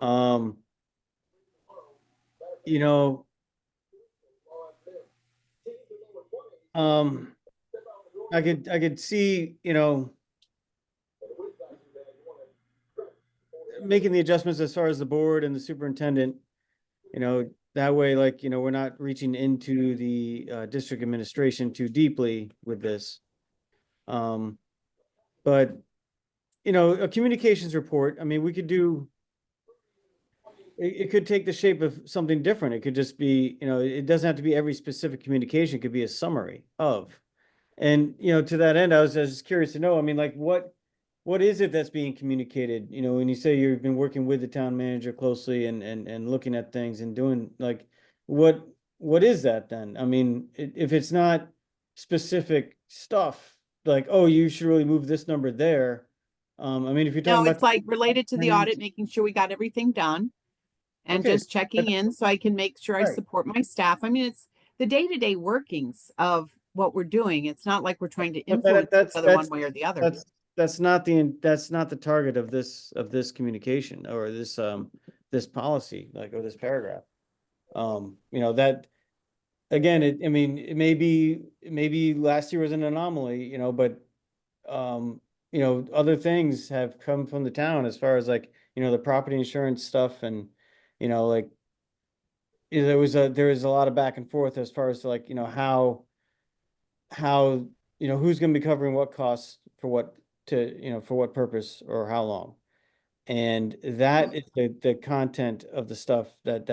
Um, you know, um, I could see, making the adjustments as far as the board and the superintendent, that way, like, we're not reaching into the district administration too deeply with this. But, a communications report, I mean, we could do, it could take the shape of something different. It could just be, it doesn't have to be every specific communication, it could be a summary of. And, to that end, I was just curious to know, I mean, like, what is it that's being communicated? When you say you've been working with the town manager closely and looking at things and doing, like, what is that then? I mean, if it's not specific stuff, like, oh, you should really move this number there. I mean, if you're talking No, about. it's like related to the plans- audit, making sure we got everything done and Okay, just checking in so I can make sure I Right. support my staff. I mean, it's the day-to-day workings of what we're doing. It's not like we're trying to But that- influence that's- each other that's- one way or the other. That's not the target of this communication or this policy, like, or this paragraph. That, again, I mean, maybe last year was an anomaly, but, other things have come from the town as far as, like, the property insurance stuff and, like, there was a lot of back and forth as far as, like, how, who's gonna be covering what costs for what for what purpose or how long. And that is the content of the stuff that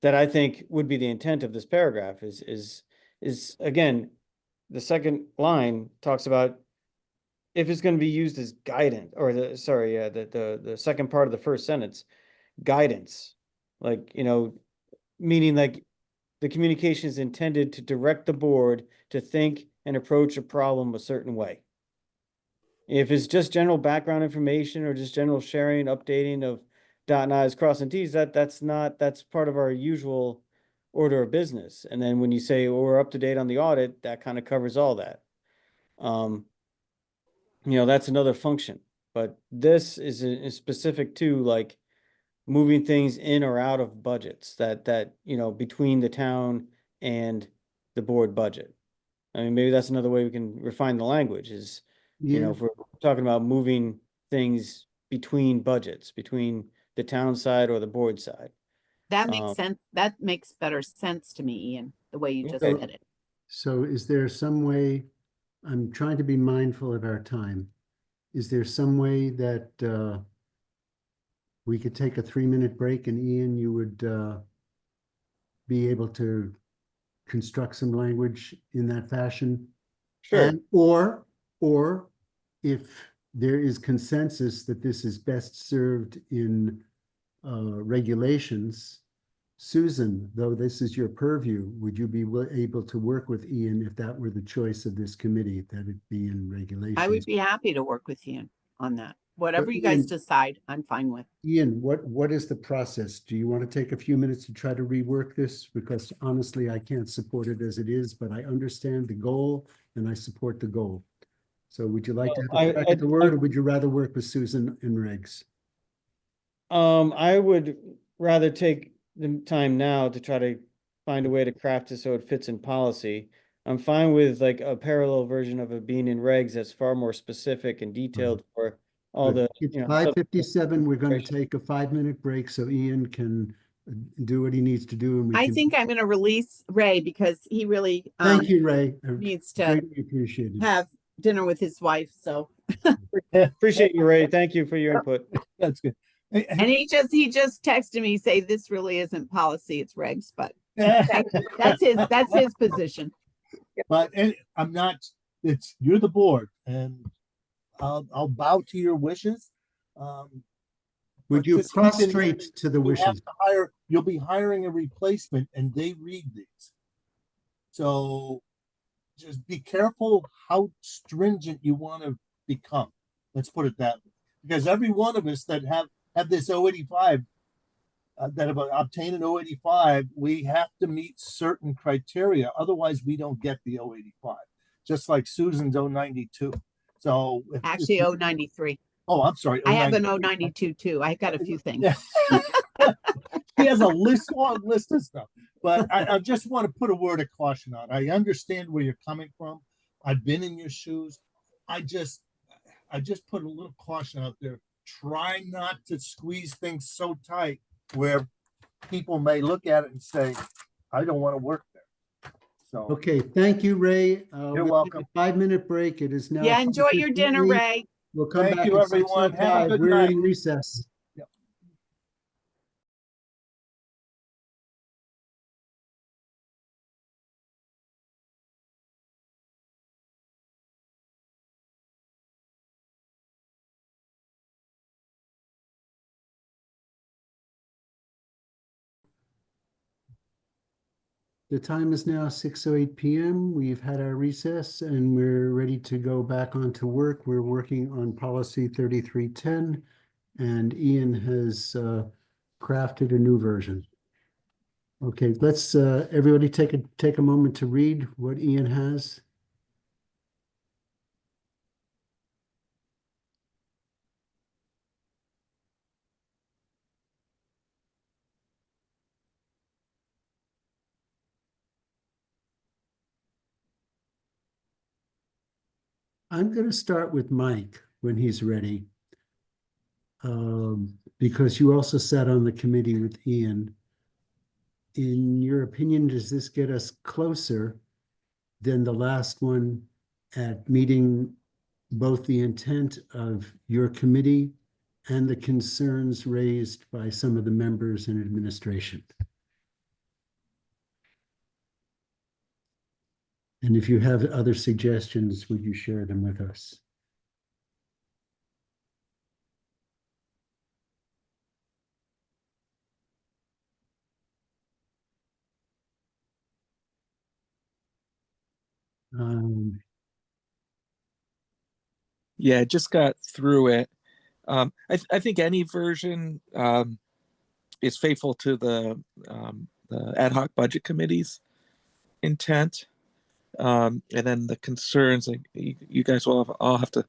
I think would be the intent of this paragraph is again, the second line talks about if it's gonna be used as guidance, or the second part of the first sentence, guidance. Like, meaning like the communication is intended to direct the board to think and approach a problem a certain way. If it's just general background information or just general sharing, updating of dotting i's, crossing t's, that's part of our usual order of business. And then when you say, well, we're up to date on the audit, that kind of covers all that. That's another function, but this is specific to, like, moving things in or out of budgets that between the town and the board budget. I mean, maybe that's another way we can refine the language is, Yeah, if we're talking about moving things between budgets, between the town side or the board side. That makes Um, sense. That makes better sense to me, Ian, the way you just Okay. said it. so is there some way, I'm trying to be mindful of our time. Is there some way that we could take a 3-minute break and Ian, you would be able to construct some language in that fashion? Sure. And or if there is consensus that this is best served in regulations, Susan, though this is your purview, would you be able to work with Ian if that were the choice of this committee, that it be in regulations? I would be happy to work with Ian on that. Whatever you guys Ian- decide, I'm fine with. Ian, what is the process? Do you want to take a few minutes to try to rework this? Because honestly, I can't support it as it is, but I understand the goal and I support the goal. So would you like to have a crack at the word, or would you rather work with Susan and regs? I would rather take the time now to try to find a way to craft it so it fits in policy. I'm fine with, like, a parallel version of it being in regs that's far more specific and detailed for all the, It's sub- 5:57. We're going to take a 5-minute break so Ian can do what he needs to do and we I can. think I'm going to release Ray because he really Thank you, Ray. needs to Greatly appreciated. have dinner with his wife. So, Appreciate you, Ray. Thank you for your input. That's good. Hey, and he just texted me say this really isn't policy, it's regs, but that's his position. But I'm not, you're the board and I'll bow to your wishes. Would you Because he's in- prostrate to the you have wishes? to you'll be hiring a replacement and they read these. So just be careful how stringent you want to become. Let's put it that way. Because every one of us that have this 085, that have obtained an 085, we have to meet certain criteria. Otherwise, we don't get the 085. Just like Susan's 092. So Actually, 093. oh, I'm sorry. I have an 092. 092 too. I got a few things. He has a long list of stuff. But I just want to put a word of caution on. I understand where you're coming from. I've been in your shoes. I just put a little caution out there. Try not to squeeze things so tight where people may look at it and say, I don't want to work there. So Okay, thank you, Ray. You're We'll take welcome. a 5-minute break. It is now. Yeah, enjoy your 5:15. dinner, Ray. We'll come Thank back you, at everyone. Have a 6:05. good We're night. in recess. The time is now 6:08 p.m. We've had our recess and we're ready to go back onto work. We're working on policy 3310 and Ian has crafted a new version. Okay, let's everybody take a moment to read what Ian has. I'm going to start with Mike when he's ready. Because you also sat on the committee with Ian. In your opinion, does this get us closer than the last one at meeting both the intent of your committee and the concerns raised by some of the members and administration? And if you have other suggestions, would you share them with us? Yeah, I just got through it. I think any version is faithful to the ad hoc budget committee's intent. And then the concerns, you guys will all have to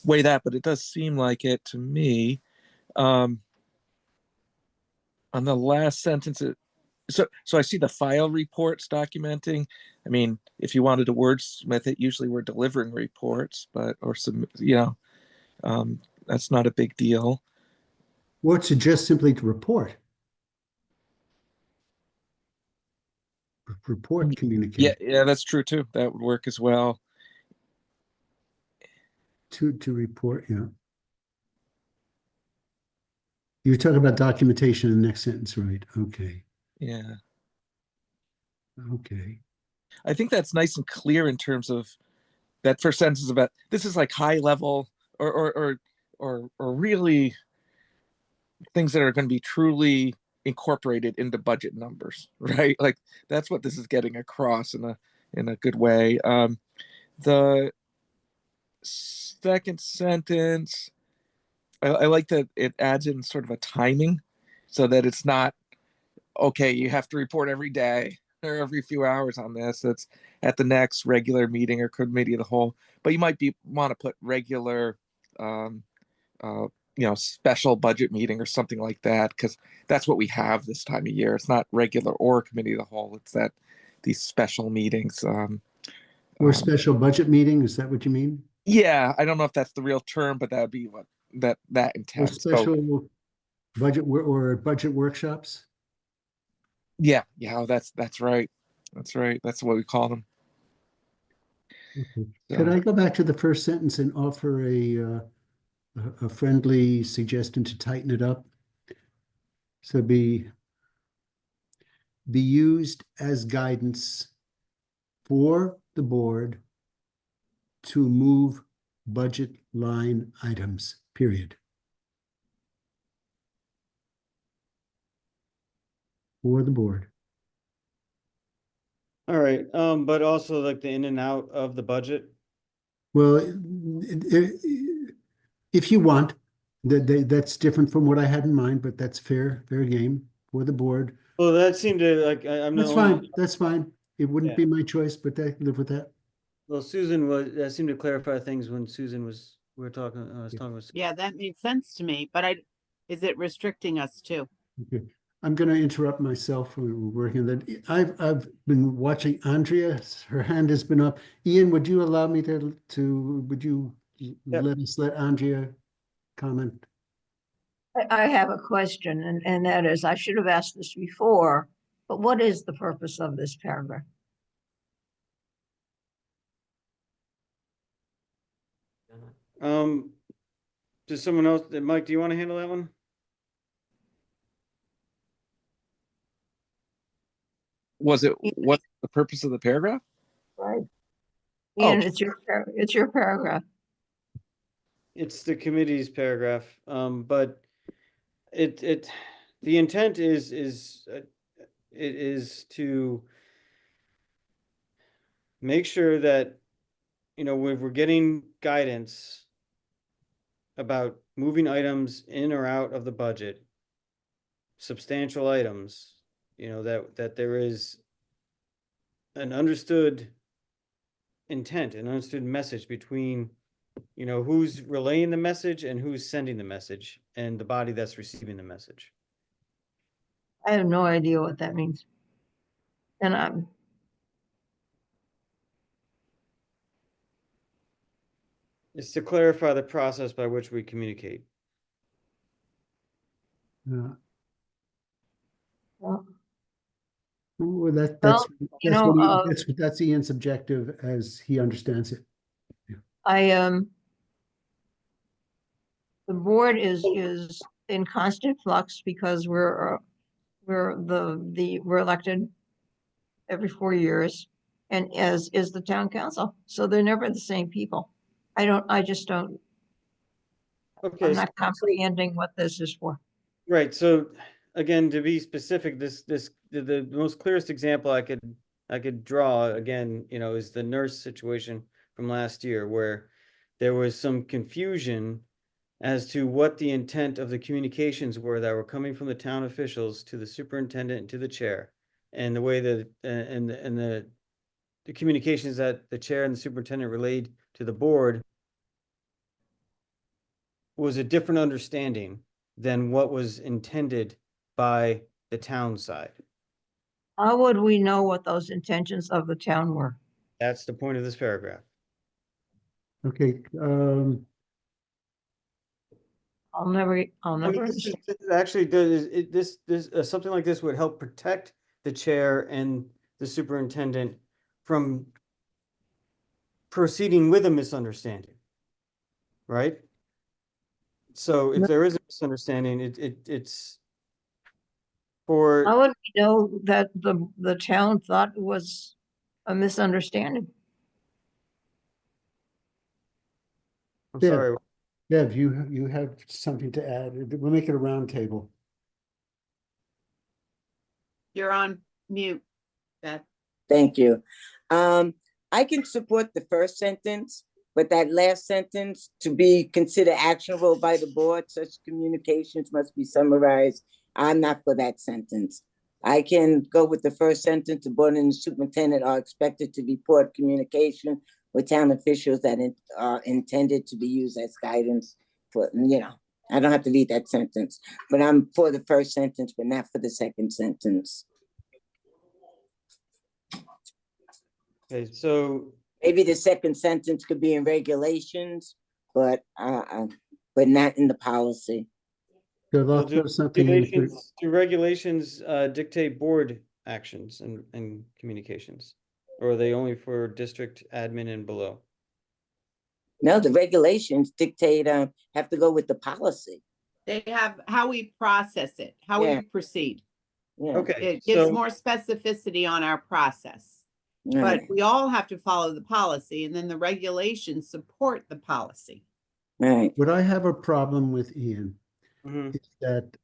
weigh that, but it does seem like it to me. On the last sentence, so I see the file reports documenting. I mean, if you wanted to wordsmith it, usually we're delivering reports, or some, that's not a big deal. Or to just simply to report. Report communication. Yeah, that's true too. That would work as well. To report, yeah. You're talking about documentation in the next sentence, right? Okay. Yeah. Okay. I think that's nice and clear in terms of that first sentence is about this is like high level or really things that are going to be truly incorporated into budget numbers, right? Like that's what this is getting across in a good way. The second sentence, I like that it adds in sort of a timing so that it's not, okay, you have to report every day or every few hours on this. It's at the next regular meeting or committee of the whole, but you might want to put regular, special budget meeting or something like that, because that's what we have this time of year. It's not regular or committee of the whole. It's that these special meetings. Or special budget meeting, is that what you mean? Yeah, I don't know if that's the real term, but that would be what that Or intent. special budget or budget workshops? Yeah, that's right. That's right. That's what we call them. Okay. Could I go back to the first sentence and offer a friendly suggestion to tighten it up? So be used as guidance for the board to move budget line items, period. For the board. All right, but also like the in and out of the budget. Well, if you want, That's different from what I had in mind, but that's fair game for the board. Well, that seemed to like, I'm the That's only. fine, that's fine. It wouldn't Yeah. be my choice, but I live with that. Well, Susan was, that seemed to clarify things when Susan was, we were talking, I was talking with. Yeah, that made sense to me, but is it restricting us too? Okay. I'm gonna interrupt myself when we're working that. I've been watching Andrea, her hand has been up. Ian, would you allow me would you Yep. let Andrea comment? I have a question, and that is, I should have asked this before, but what is the purpose of this paragraph? Does someone else, Mike, do you want to handle that one? Was it, what's the purpose of the paragraph? Right. Oh. Ian, it's your paragraph. It's the committee's paragraph, but the intent it is to make sure that, you know, when we're getting guidance about moving items in or out of the budget, substantial items, you know, that there is an understood intent, an understood message between, you know, who's relaying the message and who's sending the message and the body that's receiving the message. I have no idea what that means. And It's to clarify the process by which we communicate. well, Well, Well, you know, that's Ian's objective as he understands it. the board is in constant flux because we're elected every 4 years, and as is the town council. So they're never the same people. I just don't, Okay, I'm not comprehending what this is for. right. So again, to be specific, the most clearest example I could draw again, you know, is the nurse situation from last year where there was some confusion as to what the intent of the communications were that were coming from the town officials to the superintendent and to the chair, and the way that and the communications that the chair and the superintendent relayed to the board was a different understanding than what was intended by the town side. How would we know what those intentions of the town were? That's the point of this paragraph. Okay, I'll never I mean, this understand. actually does, something like this would help protect the chair and the superintendent from proceeding with a misunderstanding. Right? So if there is a misunderstanding, it's for, How would we know that the town thought it was a misunderstanding? I'm Yeah. sorry. Bev, you have something to add? We'll make it a round table. You're on mute, Beth. Thank you. I can support the first sentence, but that last sentence, to be considered actionable by the board, such communications must be summarized. I'm not for that sentence. I can go with the first sentence, the board and the superintendent are expected to report communication with town officials that are intended to be used as guidance for, you know, I don't have to read that sentence, but I'm for the first sentence, but not for the second sentence. Okay, so Maybe the second sentence could be in regulations, but not in the policy. Good well, luck, there's something in the- do regulations dictate board actions and communications? Or are they only for district admin and below? No, the regulations dictate, have to go with the policy. They have how we process it, how Yeah. we proceed. Yeah. Okay, It gives so, more specificity on our process. Right, But we all have to follow the policy, and then the regulations support the policy. right. What I have a problem with, Ian, mhm. is that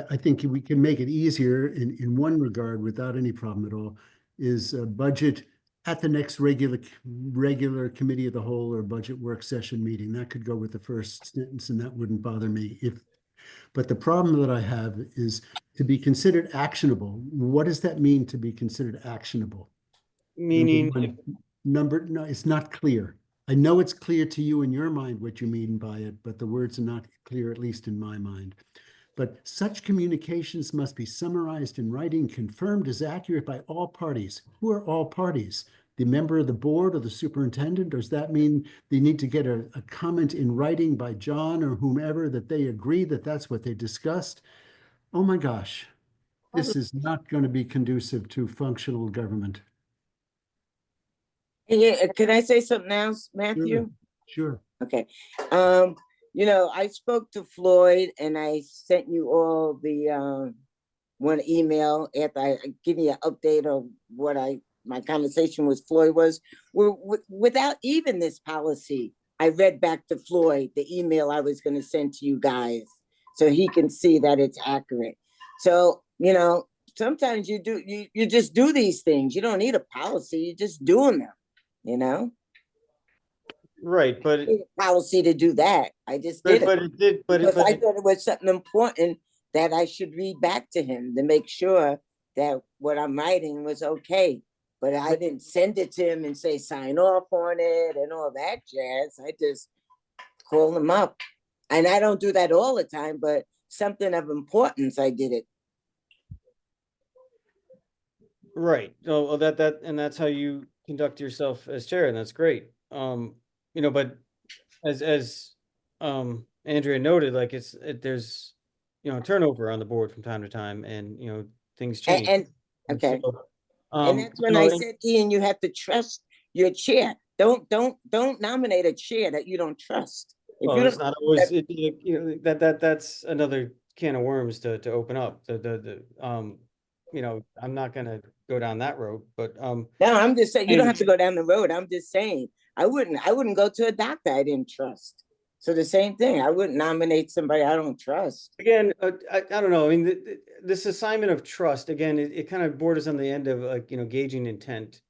I think we can make it easier in one regard without any problem at all, is budget at the next regular committee of the whole or budget work session meeting. That could go with the first sentence and that wouldn't bother me but the problem that I have is to be considered actionable. What does that mean to be considered actionable? Meaning, No, it's not clear. I know it's clear to you in your mind what you mean by it, but the words are not clear, at least in my mind. But such communications must be summarized in writing, confirmed as accurate by all parties. Who are all parties? The member of the board or the superintendent? Or does that mean they need to get a comment in writing by John or whomever that they agree that that's what they discussed? Oh my gosh, this is not going to be conducive to functional government. Yeah, can I say something else, Matthew? Sure. Okay. I spoke to Floyd and I sent you all the one email after I give you an update of what my conversation with Floyd was. Without even this policy, I read back to Floyd the email I was going to send to you guys so he can see that it's accurate. So, sometimes you just do these things. You don't need a policy, you're just doing them, right, but need a policy to do that. I just but, did but it it did, but because I it, thought it was something important that I should read back to him to make sure that what I'm writing was okay. But I didn't send it to him and say sign off on it and all that jazz. I just call him up. And I don't do that all the time, but something of importance, I did it. right. Oh, well, and that's how you conduct yourself as chair, and that's great. But as Andrea noted, like there's turnover on the board from time to time, and things change. And okay. And that's when I said, Ian, you have to trust your chair. Don't nominate a chair that you don't trust. If Well, you it's don't, not always that's another can of worms to open up. I'm not gonna go down that road, but no, I'm just saying you don't have to go down the road. I'm just saying I wouldn't go to a doctor I didn't trust. So the same thing, I wouldn't nominate somebody I don't trust. Again, I don't know. I mean, this assignment of trust, again, it kind of borders on the end of gauging intent,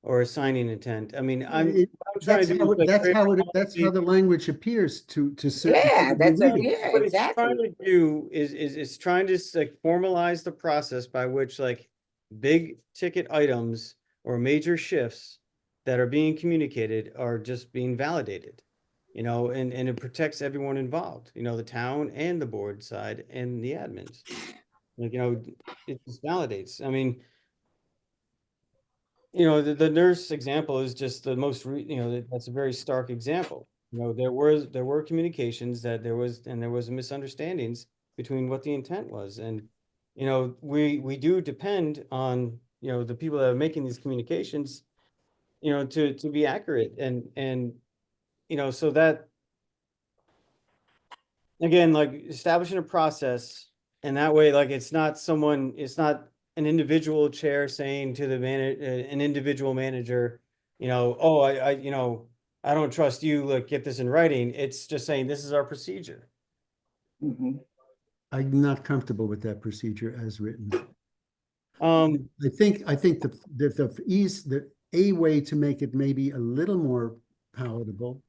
or assigning intent. I mean, I'm trying to do is That's how the language appears to certain. Yeah, what it's exactly. trying to do is trying to formalize the process by which big ticket items or major shifts that are being communicated are just being validated, and it protects everyone involved, the town and the board side and the admins. It just validates. I mean, the nurse example is just the most, that's a very stark example. There were communications that there was misunderstandings between what the intent was. And, we do depend on, the people that are making these communications, to be accurate and, so that, again, establishing a process and that way, it's not an individual chair saying to an individual manager, oh, I don't trust you, get this in writing. It's just saying, this is our procedure. Mhm. I'm not comfortable with that procedure as written. Um, I think a way to make it maybe a little more palatable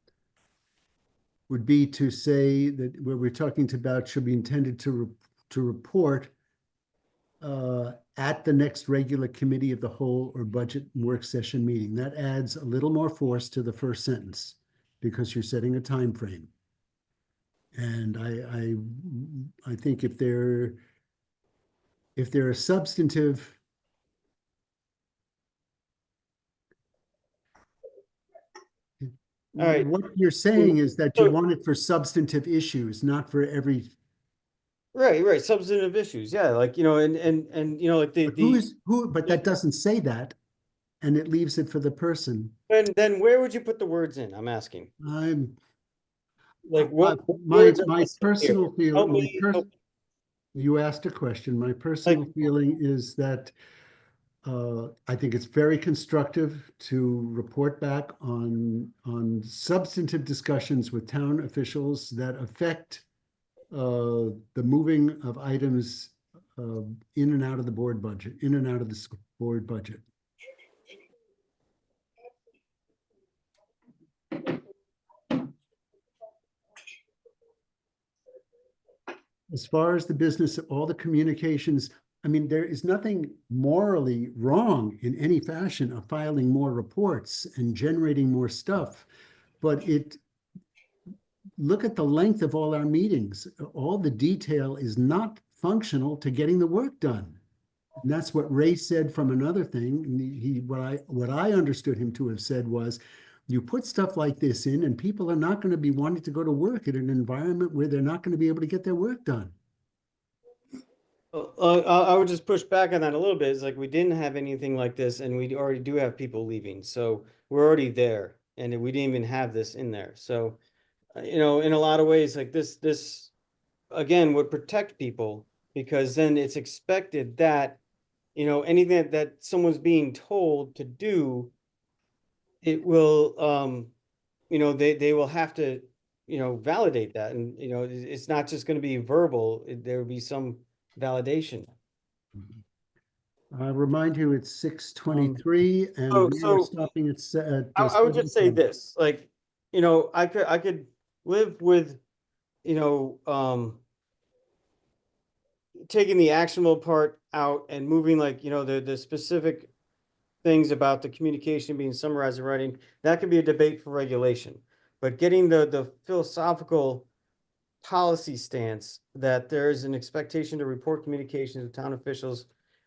would be to say that what we're talking about should be intended to report at the next regular committee of the whole or budget work session meeting. That adds a little more force to the first sentence because you're setting a time frame. And I think if there are substantive All right. what you're saying is that you want it for substantive issues, not for every. Right. Substantive issues. Yeah. Like But that doesn't say that, and it leaves it for the person. and then where would you put the words in? I'm asking. I'm What my words are missing here? personal Help feeling. me. You asked a question. My personal feeling is that I think it's very constructive to report back on substantive discussions with town officials that affect the moving of items in and out of the board budget, in and out of the board budget. as far as the business, all the communications, I mean, there is nothing morally wrong in any fashion of filing more reports and generating more stuff. But look at the length of all our meetings. All the detail is not functional to getting the work done. And that's what Ray said from another thing. And what I understood him to have said was, you put stuff like this in and people are not going to be wanting to go to work in an environment where they're not going to be able to get their work done. I would just push back on that a little bit. It's like we didn't have anything like this, and we already do have people leaving, so we're already there, and we didn't even have this in there. So, you know, in a lot of ways, like this again would protect people because then it's expected that, you know, anything that someone's being told to do, it will, you know, they will have to, you know, validate that, and you know, it's not just going to be verbal. There will be some validation. I remind you, it's 6:23 and we are So stopping at I would just say 7:10. this, like, you know, I could live with, you know, taking the actionable part out and moving, like, you know, the specific things about the communication being summarized in writing. That could be a debate for regulation, but getting the philosophical policy stance that there is an expectation to report communications with town officials,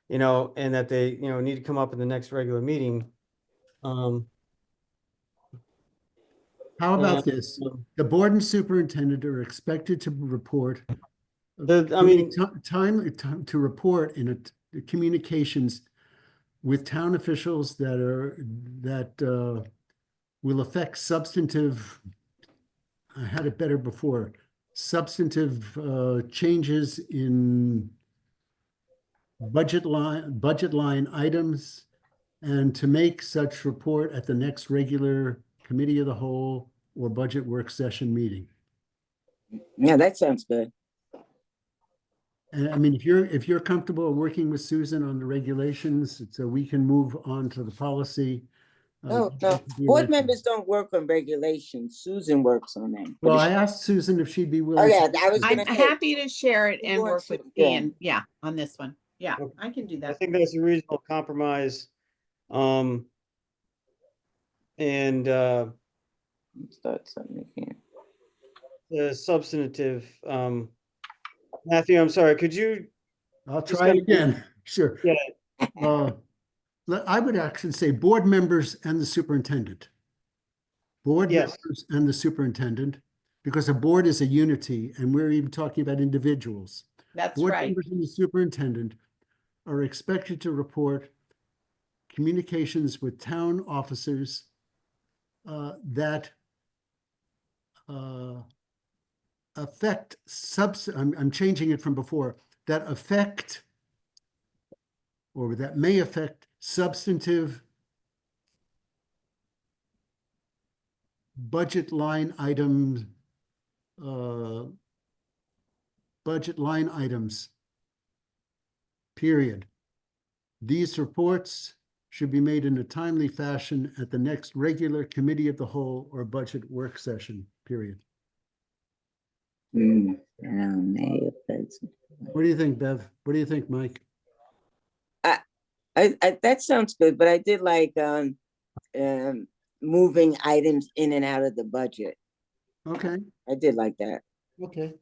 you know, and that they, you know, need to come up in the next regular meeting. How about And, this? The board and superintendent are expected to report. I mean, Time to report in communications with town officials that will affect substantive, I had it better before, substantive changes in budget line items, and to make such report at the next regular committee of the whole or budget work session meeting. Yeah, that sounds good. And I mean, if you're comfortable working with Susan on the regulations, so we can move on to the policy. No, board members don't work on regulations. Susan works on them. Well, I asked Susan if she'd be Oh, willing. yeah, to- I was I'm gonna say, happy to share it Who and work wants with to- yeah. Ian, yeah, on this one. Yeah, Okay. I can do I that. think that's a reasonable compromise. And start something here. the substantive, Matthew, I'm sorry, could you, I'll Just try it gotta be- again, sure. yeah, I would actually say board members and the superintendent. Board Yes. members and the superintendent, because a board is a unity, and we're even talking about individuals. That's Board right. members and the superintendent are expected to report communications with town officers that affect I'm changing it from before, that affect or that may affect substantive budget line items, period. These reports should be made in a timely fashion at the next regular committee of the whole or budget work session, period. May affect. What do you think, Bev? What do you think, Mike? That sounds good, but I did like moving items in and out of the budget. Okay, I did like that. okay.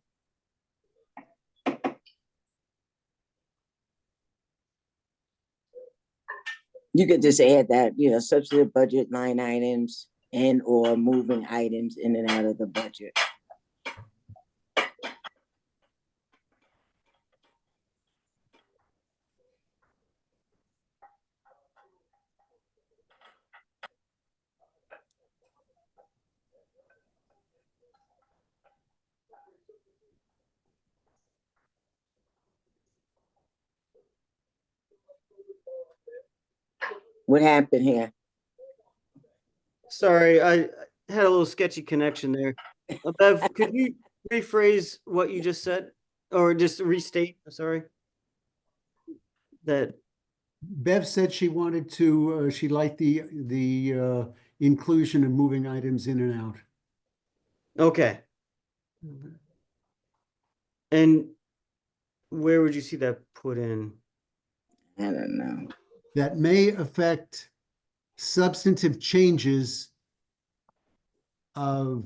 You could just add that, you know, substantive budget line items and or moving items in and out of the budget. What happened here? sorry, I had a little sketchy connection there. Bev, could you rephrase what you just said? Or just restate, sorry? That, Bev said she wanted to, she liked the inclusion of moving items in and out. okay. And where would you see that put in? I don't know. That may affect substantive changes of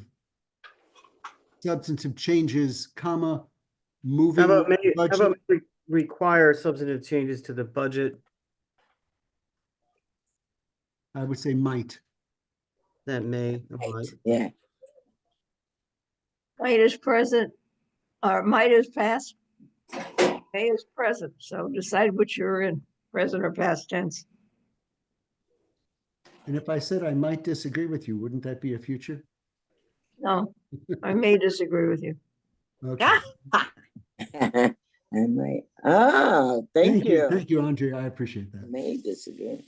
comma, How moving about maybe, how budget. about require substantive changes to the budget I would say might. that may Right, apply? yeah. Might is present, or might is past, may is present, so decide which you're in, present or past tense. And if I said I might disagree with you, wouldn't that be a future? No, I may disagree with you. Okay. I might. Oh, thank you. Thank you, Andre. I appreciate I that. may disagree.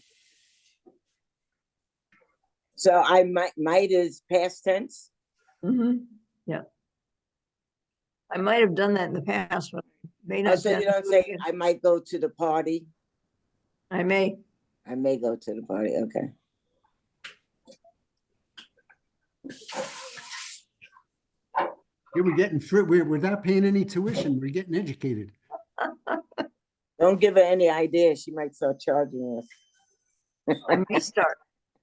So I might is past tense. Yeah. I might have done that in the past, but may Oh, not. so you don't say I might go to the party. I may. I may go to the party. Okay. Here we're getting free, we're not paying any tuition. We're getting educated. Don't give her any idea. She might start charging us. I may start.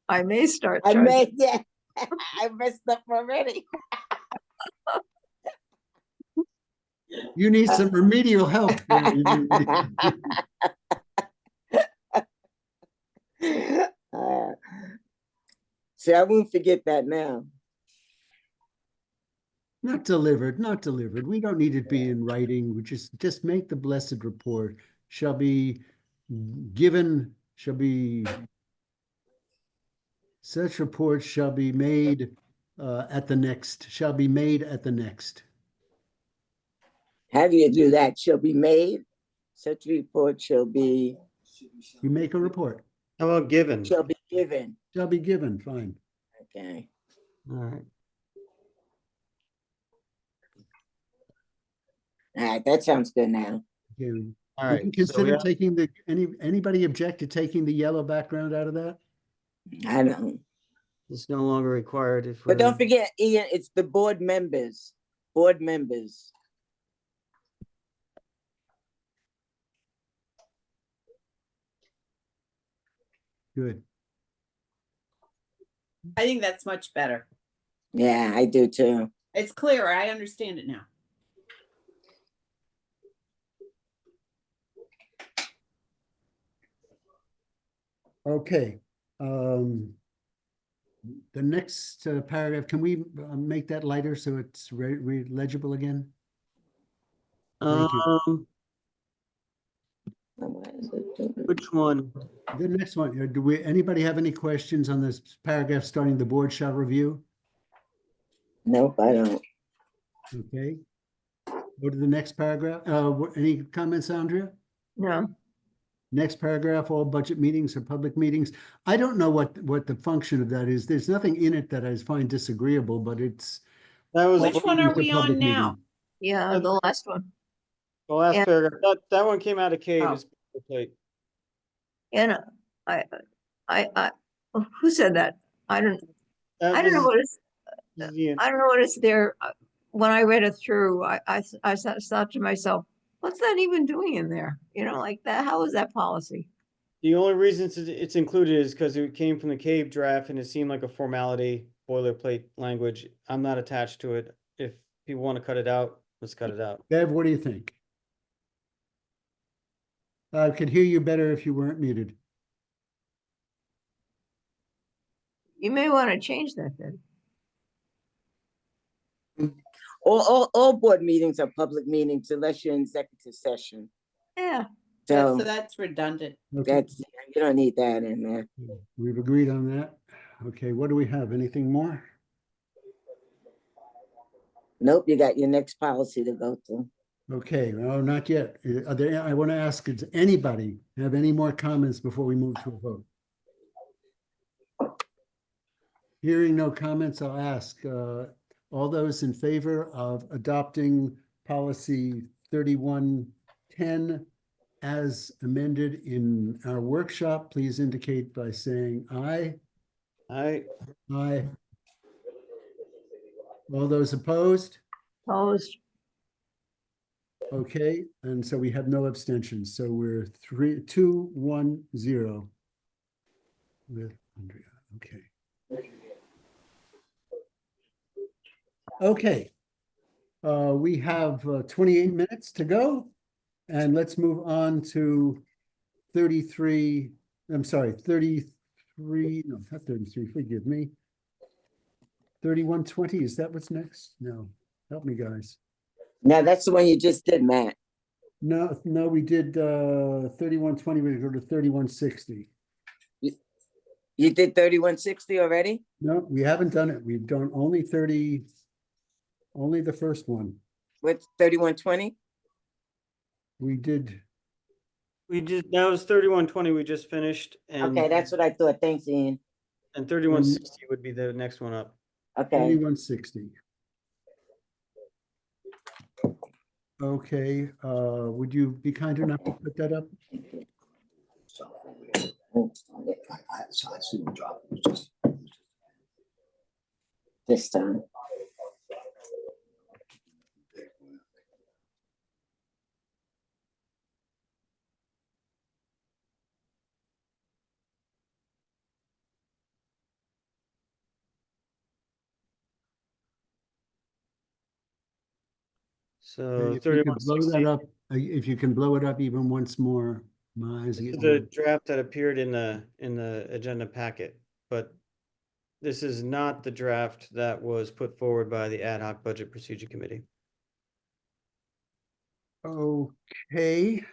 I may start. I charging. may, yeah. I messed up already. You need some remedial help. See, I won't forget that now. Not delivered, not delivered. We don't need it be in writing. We just make the blessed report. Shall be given, such report shall be made at the next, shall be made at the next. How do you do that? Shall be made. Such report shall be. You make a report. How about given? Shall be given. Shall be given, fine. Okay. All right. All right, that sounds good now. Okay. All Would right. you So we consider have- taking anybody object to taking the yellow background out of that? I don't. It's no longer required if. But don't we're- forget, Ian, it's the board members. Board members. Good. I think that's much better. Yeah, I do too. It's clearer. I understand it now. Okay. The next paragraph, can we make that lighter so it's legible again? Thank you. Which one? The next one, anybody have any questions on this paragraph starting the board shall review? Nope, I don't. Okay. Go to the next paragraph. Any comments, Andrea? No. Next paragraph, all budget meetings are public meetings. I don't know what the function of that is. There's nothing in it that I find disagreeable, but it's. That was Which one are we on public now? meeting. Yeah, the last one. the last and- paragraph. That one came out of Cave. Oh. It's plate. And who said that? I don't know what it's, Ian. I don't know what it's there. When I read it through, I thought to myself, what's that even doing in there? You know, like that, how is that policy? The only reason it's included is because it came from the Cave draft and it seemed like a formality boilerplate language. I'm not attached to it. If people want to cut it out, let's cut it out. Bev, what do you think? I could hear you better if you weren't muted. You may want to change that then. All board meetings are public meetings unless you're in executive session. Yeah. So That's redundant. Okay, that's, you don't need that in there. we've agreed on that. Okay, what do we have? Anything more? Nope, you got your next policy to go through. Okay, no, not yet. I want to ask, does anybody have any more comments before we move to a vote? Hearing no comments, I'll ask, all those in favor of adopting policy 3110 as amended in our workshop, please indicate by saying aye. Aye. All those opposed? Opposed. Okay, and so we have no abstentions, so we're 2-1-0 with Andrea, okay. Okay. We have 28 minutes to go, and let's move on to 33, I'm sorry, 33, no, not 33, forgive me. 3120, is that what's next? No, help me, guys. Now, that's the one you just did, Matt. No, no, we did 3120, we're gonna go to 3160. You did 3160 already? No, we haven't done it. We've done only 30, only the first one. With 3120? We did, That was 3120 we just finished, and Okay, that's what I thought. Thanks, Ian. and 3160 would be the next one up. Okay. 3160. Okay, would you be kind enough to put that up? This time. So If you could blow that 3160. up, if you can blow it up even once more, my eyes are This is getting. the draft that appeared in the agenda packet, but this is not the draft that was put forward by the Ad Hoc Budget Procedure Committee. Okay.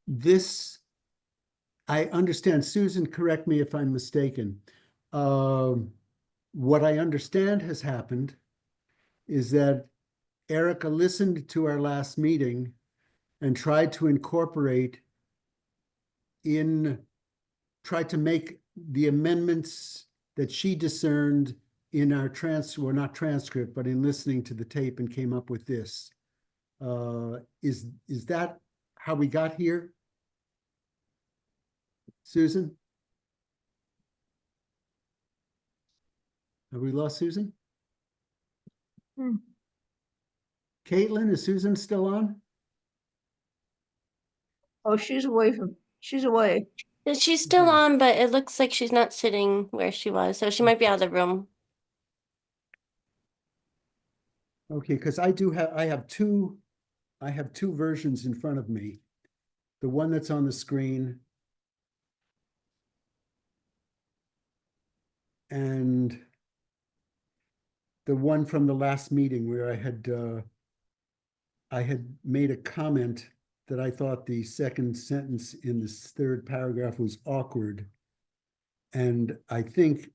This, I understand, Susan, correct me if I'm mistaken. What I understand has happened is that Erica listened to our last meeting and tried to incorporate tried to make the amendments that she discerned in our well, not transcript, but in listening to the tape, and came up with this. Is that how we got here? Susan? Have we lost Susan? Hmm. Caitlin, is Susan still on? Oh, she's away. She's still on, but it looks like she's not sitting where she was, so she might be out of the room. Okay, because I have two versions in front of me. The one that's on the screen and the one from the last meeting where I had made a comment that I thought the second sentence in this third paragraph was awkward. And I think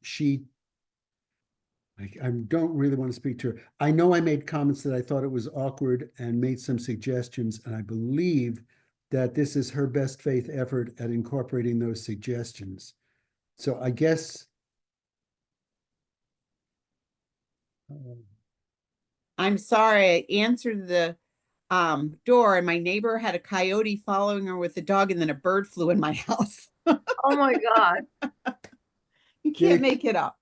I don't really want to speak to her. I know I made comments that I thought it was awkward and made some suggestions, and I believe that this is her best faith effort at incorporating those suggestions. So I guess. I'm sorry, I answered the door and my neighbor had a coyote following her with a dog and then a bird flew in my house. Oh, my God. You can't Dick. make it up.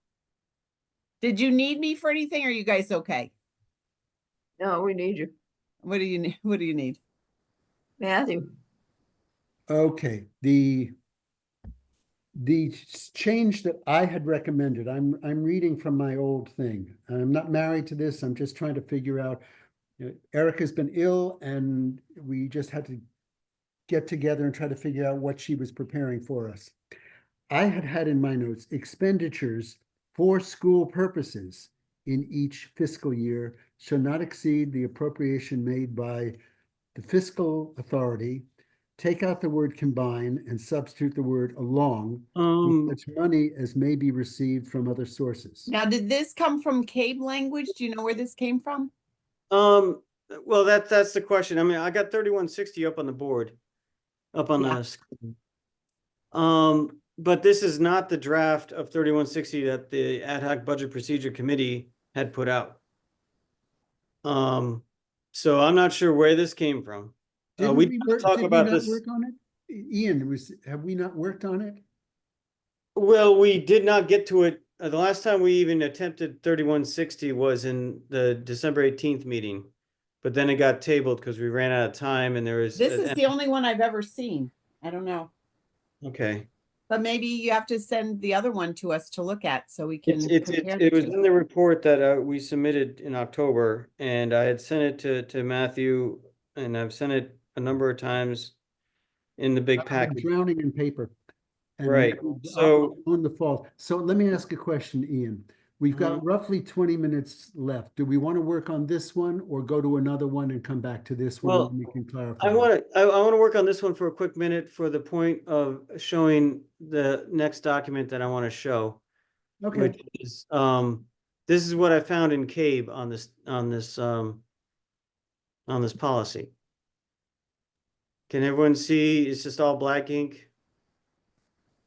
Did you need me for anything? Or are you guys okay? No, we need you. What do you need? What do you need? Matthew. Okay, the change that I had recommended, I'm reading from my old thing. I'm not married to this. I'm just trying to figure out. Erica's been ill, and we just had to get together and try to figure out what she was preparing for us. I had in my notes expenditures for school purposes in each fiscal year shall not exceed the appropriation made by the fiscal authority. Take out the word combine and substitute the word along with such money as may be received from other sources. Now, did this come from CABE language? Do you know where this came from? Well, that's the question. I mean, I got 3160 up on the board, up on Yeah. the screen. But this is not the draft of 3160 that the Ad Hoc Budget Procedure Committee had put out. So I'm not sure where this came from. Did We we talk about not this. work on it? Ian, have we not worked on it? Well, we did not get to it the last time we even attempted 3160 was in the December 18th meeting. But then it got tabled because we ran out of time and there was. This is the only one I've ever seen. I don't know. Okay. But maybe you have to send the other one to us to look at so we can compare the It was two. in the report that we submitted in October, and I had sent it to Matthew, and I've sent it a number of times in the big I'm package. drowning in paper. And Right, so- on the fall. So let me ask a question, Ian. We've got roughly 20 minutes left. Do we want to work on this one or go to another one and come back to this one Well, and we can clarify? I want to work on this one for a quick minute for the point of showing the next document that I want to show. Okay, Which is, this is what I found in CABE on this policy. Can everyone see? It's just all black ink.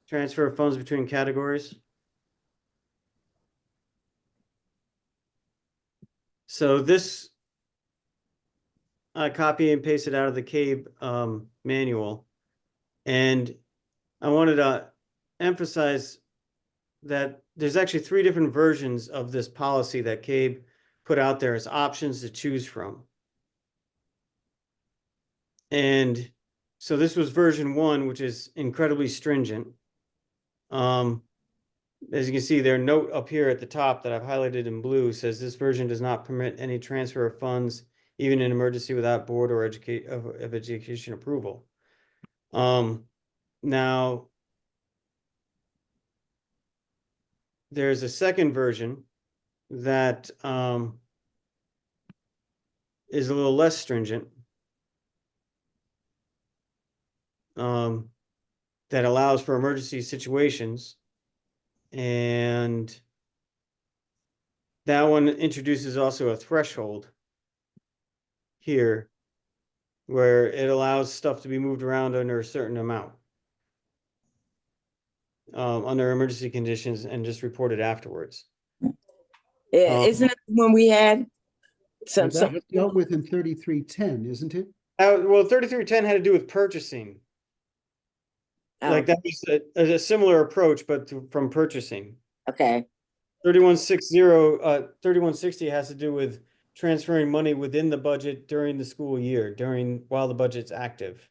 Transfer of funds between categories. So this, I copy and paste it out of the CABE manual. And I wanted to emphasize that there's actually 3 different versions of this policy that CABE put out there as options to choose from. And so this was version 1, which is incredibly stringent. As you can see, their note up here at the top that I've highlighted in blue says this version does not permit any transfer of funds, even in emergency, without board or education approval. Now, there's a second version that is a little less stringent. That allows for emergency situations. And that one introduces also a threshold here where it allows stuff to be moved around under a certain amount under emergency conditions and just reported afterwards. Yeah, isn't it when we had well, some, that's dealt with in 3310, isn't it? Well, 3310 had to do with purchasing. Like that was a similar approach, but from purchasing. okay, 3160 has to do with transferring money within the budget during the school year, while the budget's active.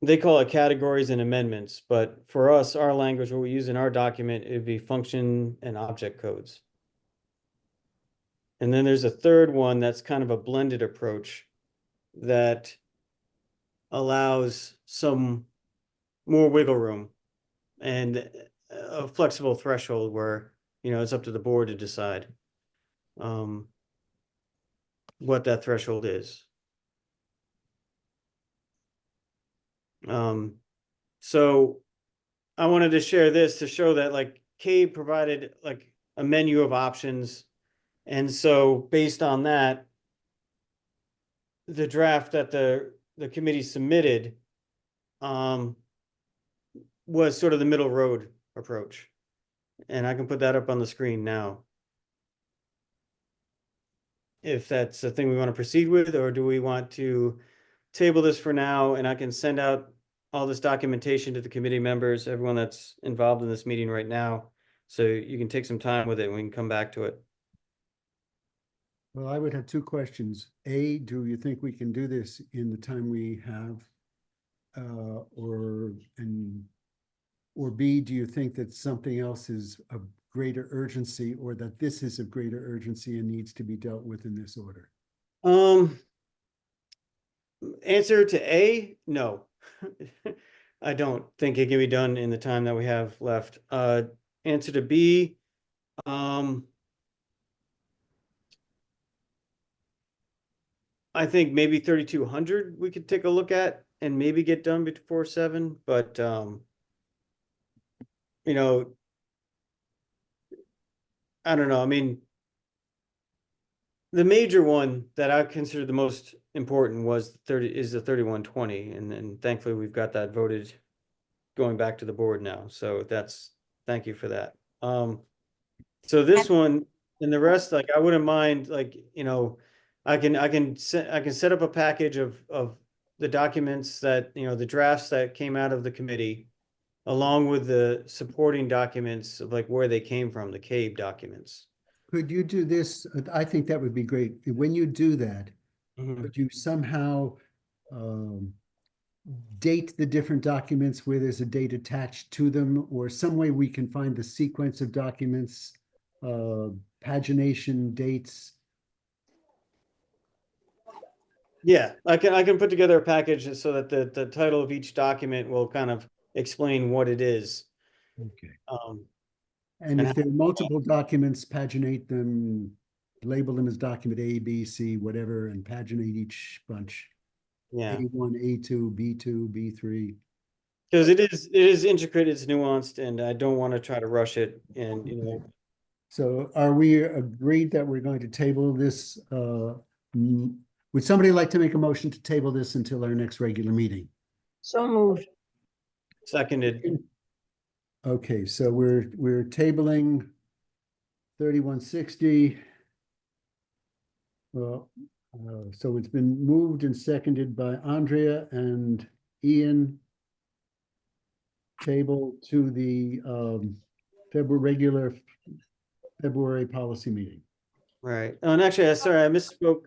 They call it categories and amendments, but for us, our language, what we use in our document, it'd be function and object codes. And then there's a third one that's kind of a blended approach that allows some more wiggle room and a flexible threshold where, it's up to the board to decide what that threshold is. So I wanted to share this to show that like CABE provided like a menu of options. And so based on that, the draft that the committee submitted was sort of the middle road approach. And I can put that up on the screen now. If that's a thing we want to proceed with, or do we want to table this for now and I can send out all this documentation to the committee members, everyone that's involved in this meeting right now, so you can take some time with it and we can come back to it. Well, I would have 2 questions. A, do you think we can do this in the time we have? Or B, do you think that something else is of greater urgency or that this is of greater urgency and needs to be dealt with in this order? Answer to A, no. I don't think it can be done in the time that we have left. Answer to B, I think maybe 3,200 we could take a look at and maybe get done before 7, but I don't know. I mean, the major one that I consider the most important was the 3120, and then thankfully we've got that voted going back to the board now. So thank you for that. So this one and the rest, like I wouldn't mind, like, I can set up a package of the documents that, the drafts that came out of the committee, along with the supporting documents of like where they came from, the CABE documents. Could you do this? I think that would be great. When you do that, could you somehow date the different documents where there's a date attached to them, or some way we can find the sequence of documents, pagination, dates? Yeah, I can put together a package so that the title of each document will kind of explain what it is. Okay. Um, And And if there are multiple documents, paginate them, label them as document A, B, C, whatever, and paginate each bunch. yeah, A1, A2, B2, B3. because it is intricate, it's nuanced, and I don't want to try to rush it. And So are we agreed that we're going to table this? Would somebody like to make a motion to table this until our next regular meeting? So moved. seconded. Okay, so we're tabling 3160. Well, so it's been moved and seconded by Andrea and Ian. Table to the regular February policy meeting. Right. Oh, and actually, sorry, I misspoke.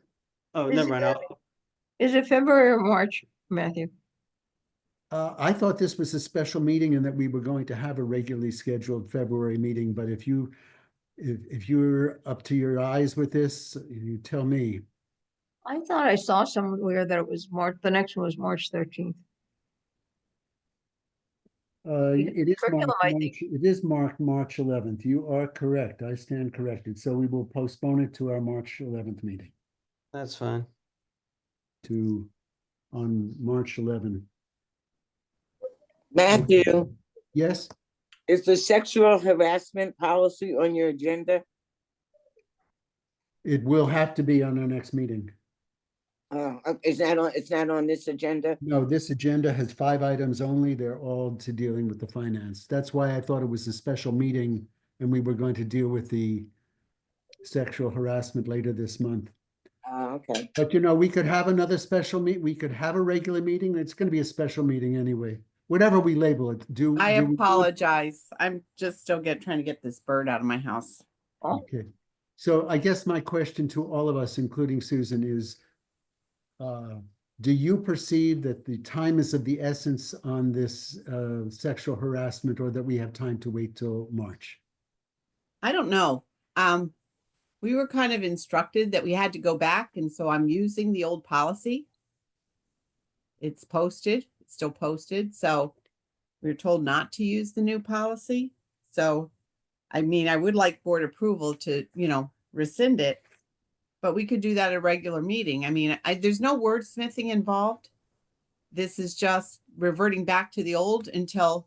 Oh, Is never it mind. Is it February or March, Matthew? I thought this was a special meeting and that we were going to have a regularly scheduled February meeting, but if you're up to your eyes with this, you tell me. I thought I saw somewhere that it was March, the next one was March 13th. It is Curriculum, marked I think. It is marked March 11th. You are correct. I stand corrected. So we will postpone it to our March 11th meeting That's fine. on March 11th. Matthew, Yes, is the sexual harassment policy on your agenda? it will have to be on our next meeting. It's not on this agenda? No, this agenda has 5 items only. They're all to dealing with the finance. That's why I thought it was a special meeting and we were going to deal with the sexual harassment later this month. Okay. But we could have another special we could have a regular meeting. It's going to be a special meeting anyway. Whatever we label it, I do we do it? apologize. I'm just still trying to get this bird out of my house. Okay. So I guess my question to all of us, including Susan, is do you perceive that the time is of the essence on this sexual harassment, or that we have time to wait till March? I don't know. We were kind of instructed that we had to go back, and so I'm using the old policy. It's posted, it's still posted, so we were told not to use the new policy. So, I mean, I would like board approval to, rescind it, but we could do that at a regular meeting. I mean, there's no wordsmithing involved. This is just reverting back to the old until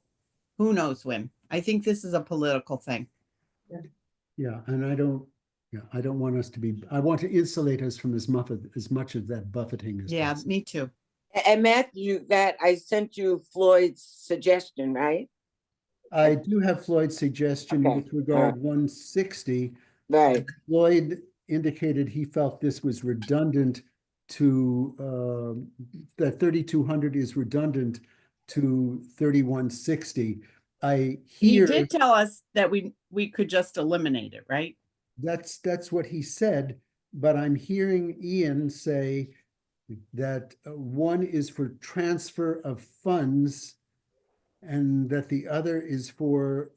who knows when. I think this is a political thing. Yeah, and I don't want us to be, I want to insulate us from as much of that buffeting as Yeah, possible. me too. And Matthew, that I sent you Floyd's suggestion, right? I do have Floyd's suggestion Okay, with regard 160. Right. Floyd indicated he felt this was redundant to, that 3200 is redundant to 3160. He did tell us that we could just eliminate it, right? That's what he said, but I'm hearing Ian say that one is for transfer of funds and that the other is for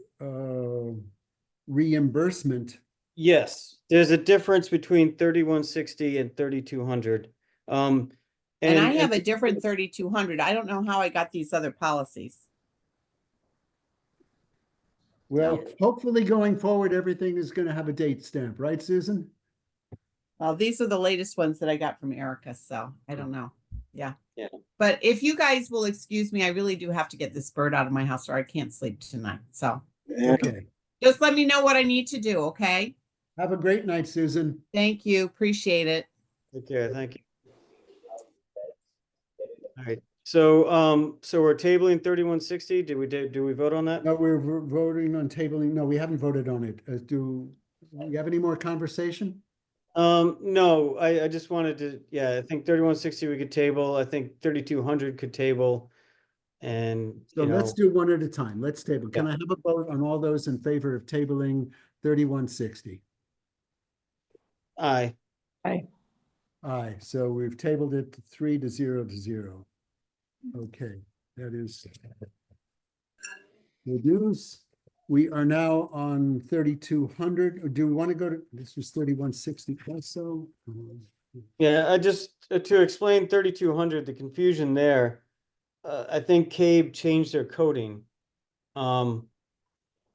reimbursement. Yes, there's a difference between 3160 and 3200. And I have a different 3200. I don't know how I got these other policies. Well, hopefully going forward, everything is going to have a date stamp, right, Susan? Well, these are the latest ones that I got from Erica, so I don't know. Yeah. Yeah. But if you guys will excuse me, I really do have to get this bird out of my house or I can't sleep tonight. So Okay. just let me know what I need to do, okay? Have a great night, Susan. Thank you. Appreciate it. Take care. Thank you. All right. So, so we're tabling 3160. Do we vote on that? No, we're voting on tabling. No, we haven't voted on it. Do we have any more conversation? No, I just wanted to, yeah, I think 3160 we could table. I think 3200 could table. And, So you let's know, do one at a time. Let's table. Can Yeah. I have a vote on all those in favor of tabling 3160? aye. Aye, so we've tabled it to 3 to 0 to 0. Okay, that is good news. We are now on 3200. Or do we want to go to, this was 3160 also? Yeah, I just, to explain 3200, the confusion there, I think Cabe changed their coding. You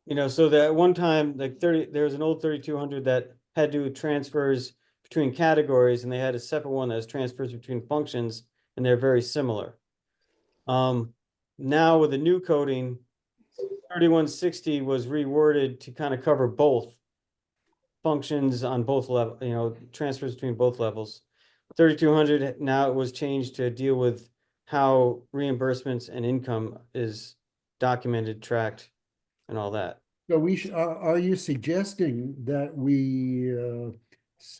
know, so that one time, like there was an old 3200 that had to do transfers between categories, and they had a separate one that was transfers between functions, and they're very similar. Now with the new coding, 3160 was reworded to kind of cover both functions on both level, you know, transfers between both levels. 3200 now it was changed to deal with how reimbursements and income is documented, tracked, and all that. So are you suggesting that we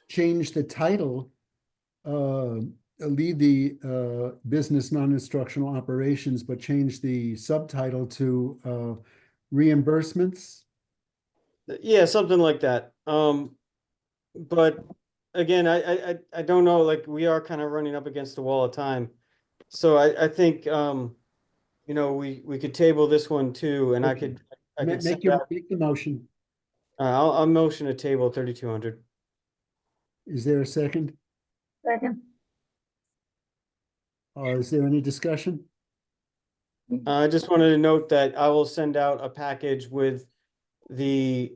change the title, leave the business non-instructional operations, but change the subtitle to reimbursements? Yeah, something like that. But again, I don't know, like we are kind of running up against the wall of time. So I think, you know, we could table this one too, and I Okay. could, I could send Make the motion. I'll motion a table 3200. Is there a second? Second. Is there any discussion? I just wanted to note that I will send out a package with the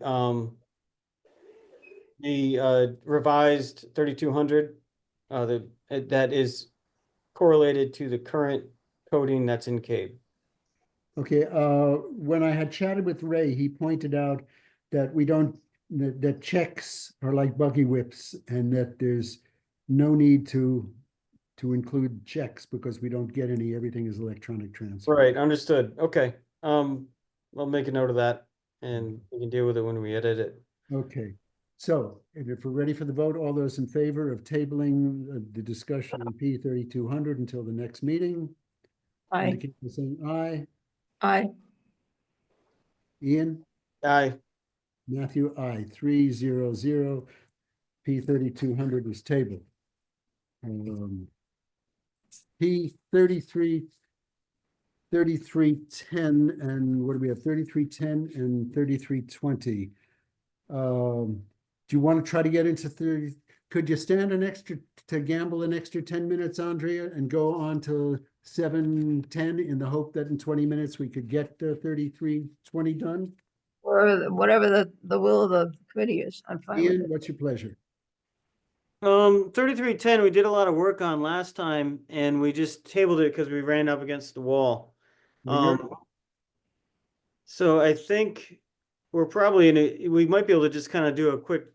revised 3200, that is correlated to the current coding that's in CABE. Okay, when I had chatted with Ray, he pointed out that we don't, that checks are like buggy whips and that there's no need to include checks because we don't get any, everything is electronic transfer. Right, understood. Okay. I'll make a note of that and we can deal with it when we edit it. Okay, so if we're ready for the vote, all those in favor of tabling the discussion on P 3200 until the next meeting? Aye. Indicate by saying aye. Aye. Ian? Aye. Matthew, aye. 300. P 3200 is tabled. P 3310, and what do we have? 3310 and 3320. Do you want to try to get into 30? Could you stand to gamble an extra 10 minutes, Andrea, and go on to 7:10 in the hope that in 20 minutes we could get 3320 done? Or whatever the will of the committee is. I'm fine with Ian, it. what's your pleasure? 3310, we did a lot of work on last time and we just tabled it because we ran up against the wall. Well, you're- So I think we're probably we might be able to just kind of do a quick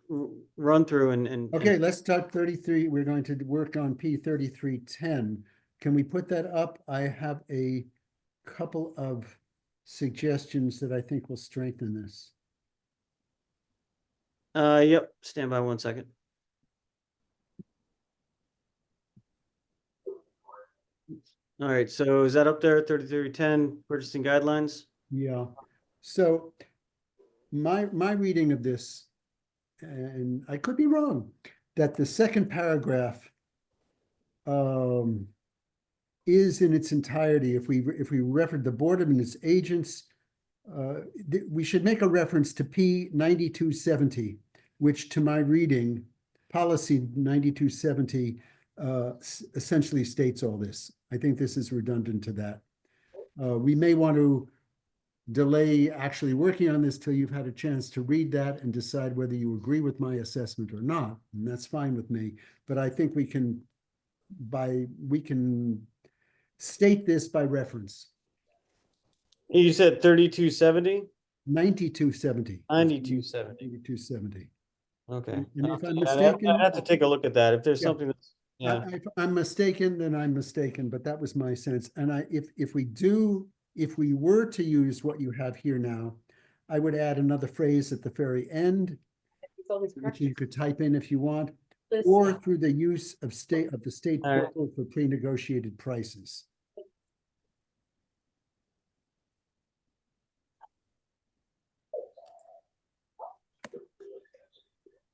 run through and Okay, let's start 33. We're going to work on P 3310. Can we put that up? I have a couple of suggestions that I think will strengthen this. Yep, stand by 1 second. All right, so is that up there, 3310 purchasing guidelines? Yeah, so my reading of this, and I could be wrong, that the second paragraph is in its entirety, if we reference the board and its agents, we should make a reference to P 9270, which to my reading, policy 9270 essentially states all this. I think this is redundant to that. We may want to delay actually working on this till you've had a chance to read that and decide whether you agree with my assessment or not, and that's fine with me. But I think we can state this by reference. You said 3270? 9270. 9270. 9270. Okay. And if I'm I'd mistaken, have to take a look at that. If there's Yeah. something that's, yeah. if I'm mistaken, then I'm mistaken, but that was my sense. And if we were to use what you have here now, I would add another phrase at the very end, which you could type in if you want. or through the use of the state All right. portal for pre-negotiated prices.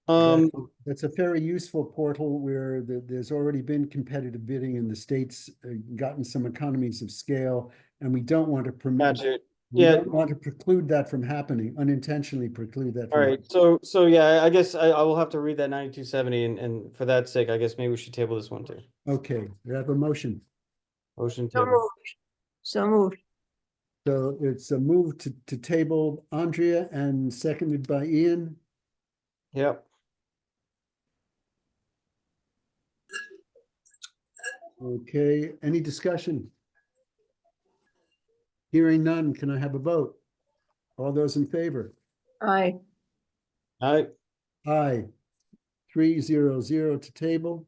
Um, That's a very useful portal where there's already been competitive bidding and the state's gotten some economies of scale, and we don't want to permit, gotcha. we Yeah, don't want to preclude that from happening, unintentionally preclude that all from. right. So yeah, I guess I will have to read that 9270 and for that sake, I guess maybe we should table this one too. Okay, we have a motion. Motion So table. moved. So moved. So it's a move to table Andrea and seconded by Ian. Yep. Okay, any discussion? Hearing none, can I have a vote? All those in favor? Aye. All right. Aye. 300 to table.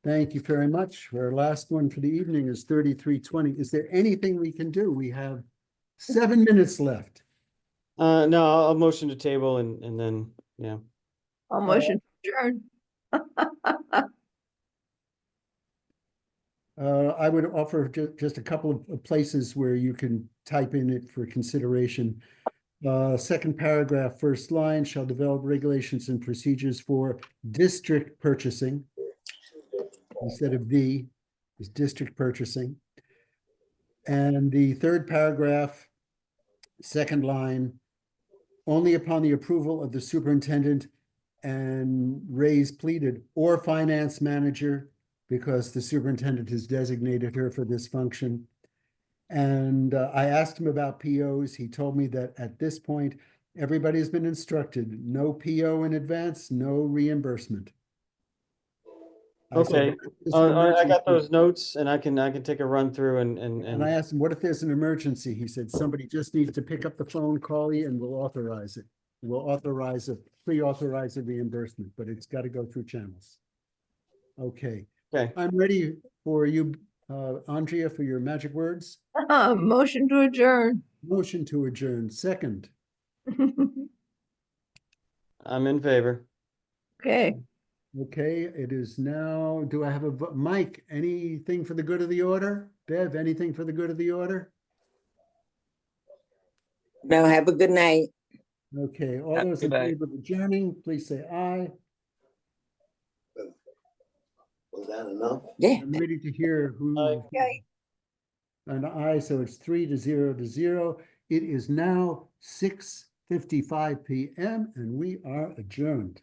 Thank you very much. Our last one for the evening is 3320. Is there anything we can do? We have 7 minutes left. No, I'll motion to table and then, yeah. I'll motion to adjourn. I would offer just a couple of places where you can type in it for consideration. Second paragraph, first line, shall develop regulations and procedures for district purchasing. Instead of the, is district purchasing. And the third paragraph, second line, only upon the approval of the superintendent and Ray's pleaded, or finance manager, because the superintendent has designated her for this function. And I asked him about POs. He told me that at this point, everybody has been instructed, no PO in advance, no reimbursement. I said, Okay. "What if there's an I got emergency?" those notes and I can take a run through And I asked him, what if there's an emergency? He said, somebody just needs to pick up the phone, call you, and we'll authorize it. We'll authorize a pre-authorize a reimbursement, but it's got to go through channels. Okay, okay. I'm ready for you, Andrea, for your magic words. Motion to adjourn. Motion to adjourn, second. I'm in favor. Okay. Okay, it is now, do I have Mike, anything for the good of the order? Bev, anything for the good of the order? No, have a good night. Okay, all Have a those in good night. favor of adjourning, please say aye. Was that enough? Yeah. I'm ready to hear who. Okay. An aye, so it's 3-0. It is now 6:55 PM and we are adjourned.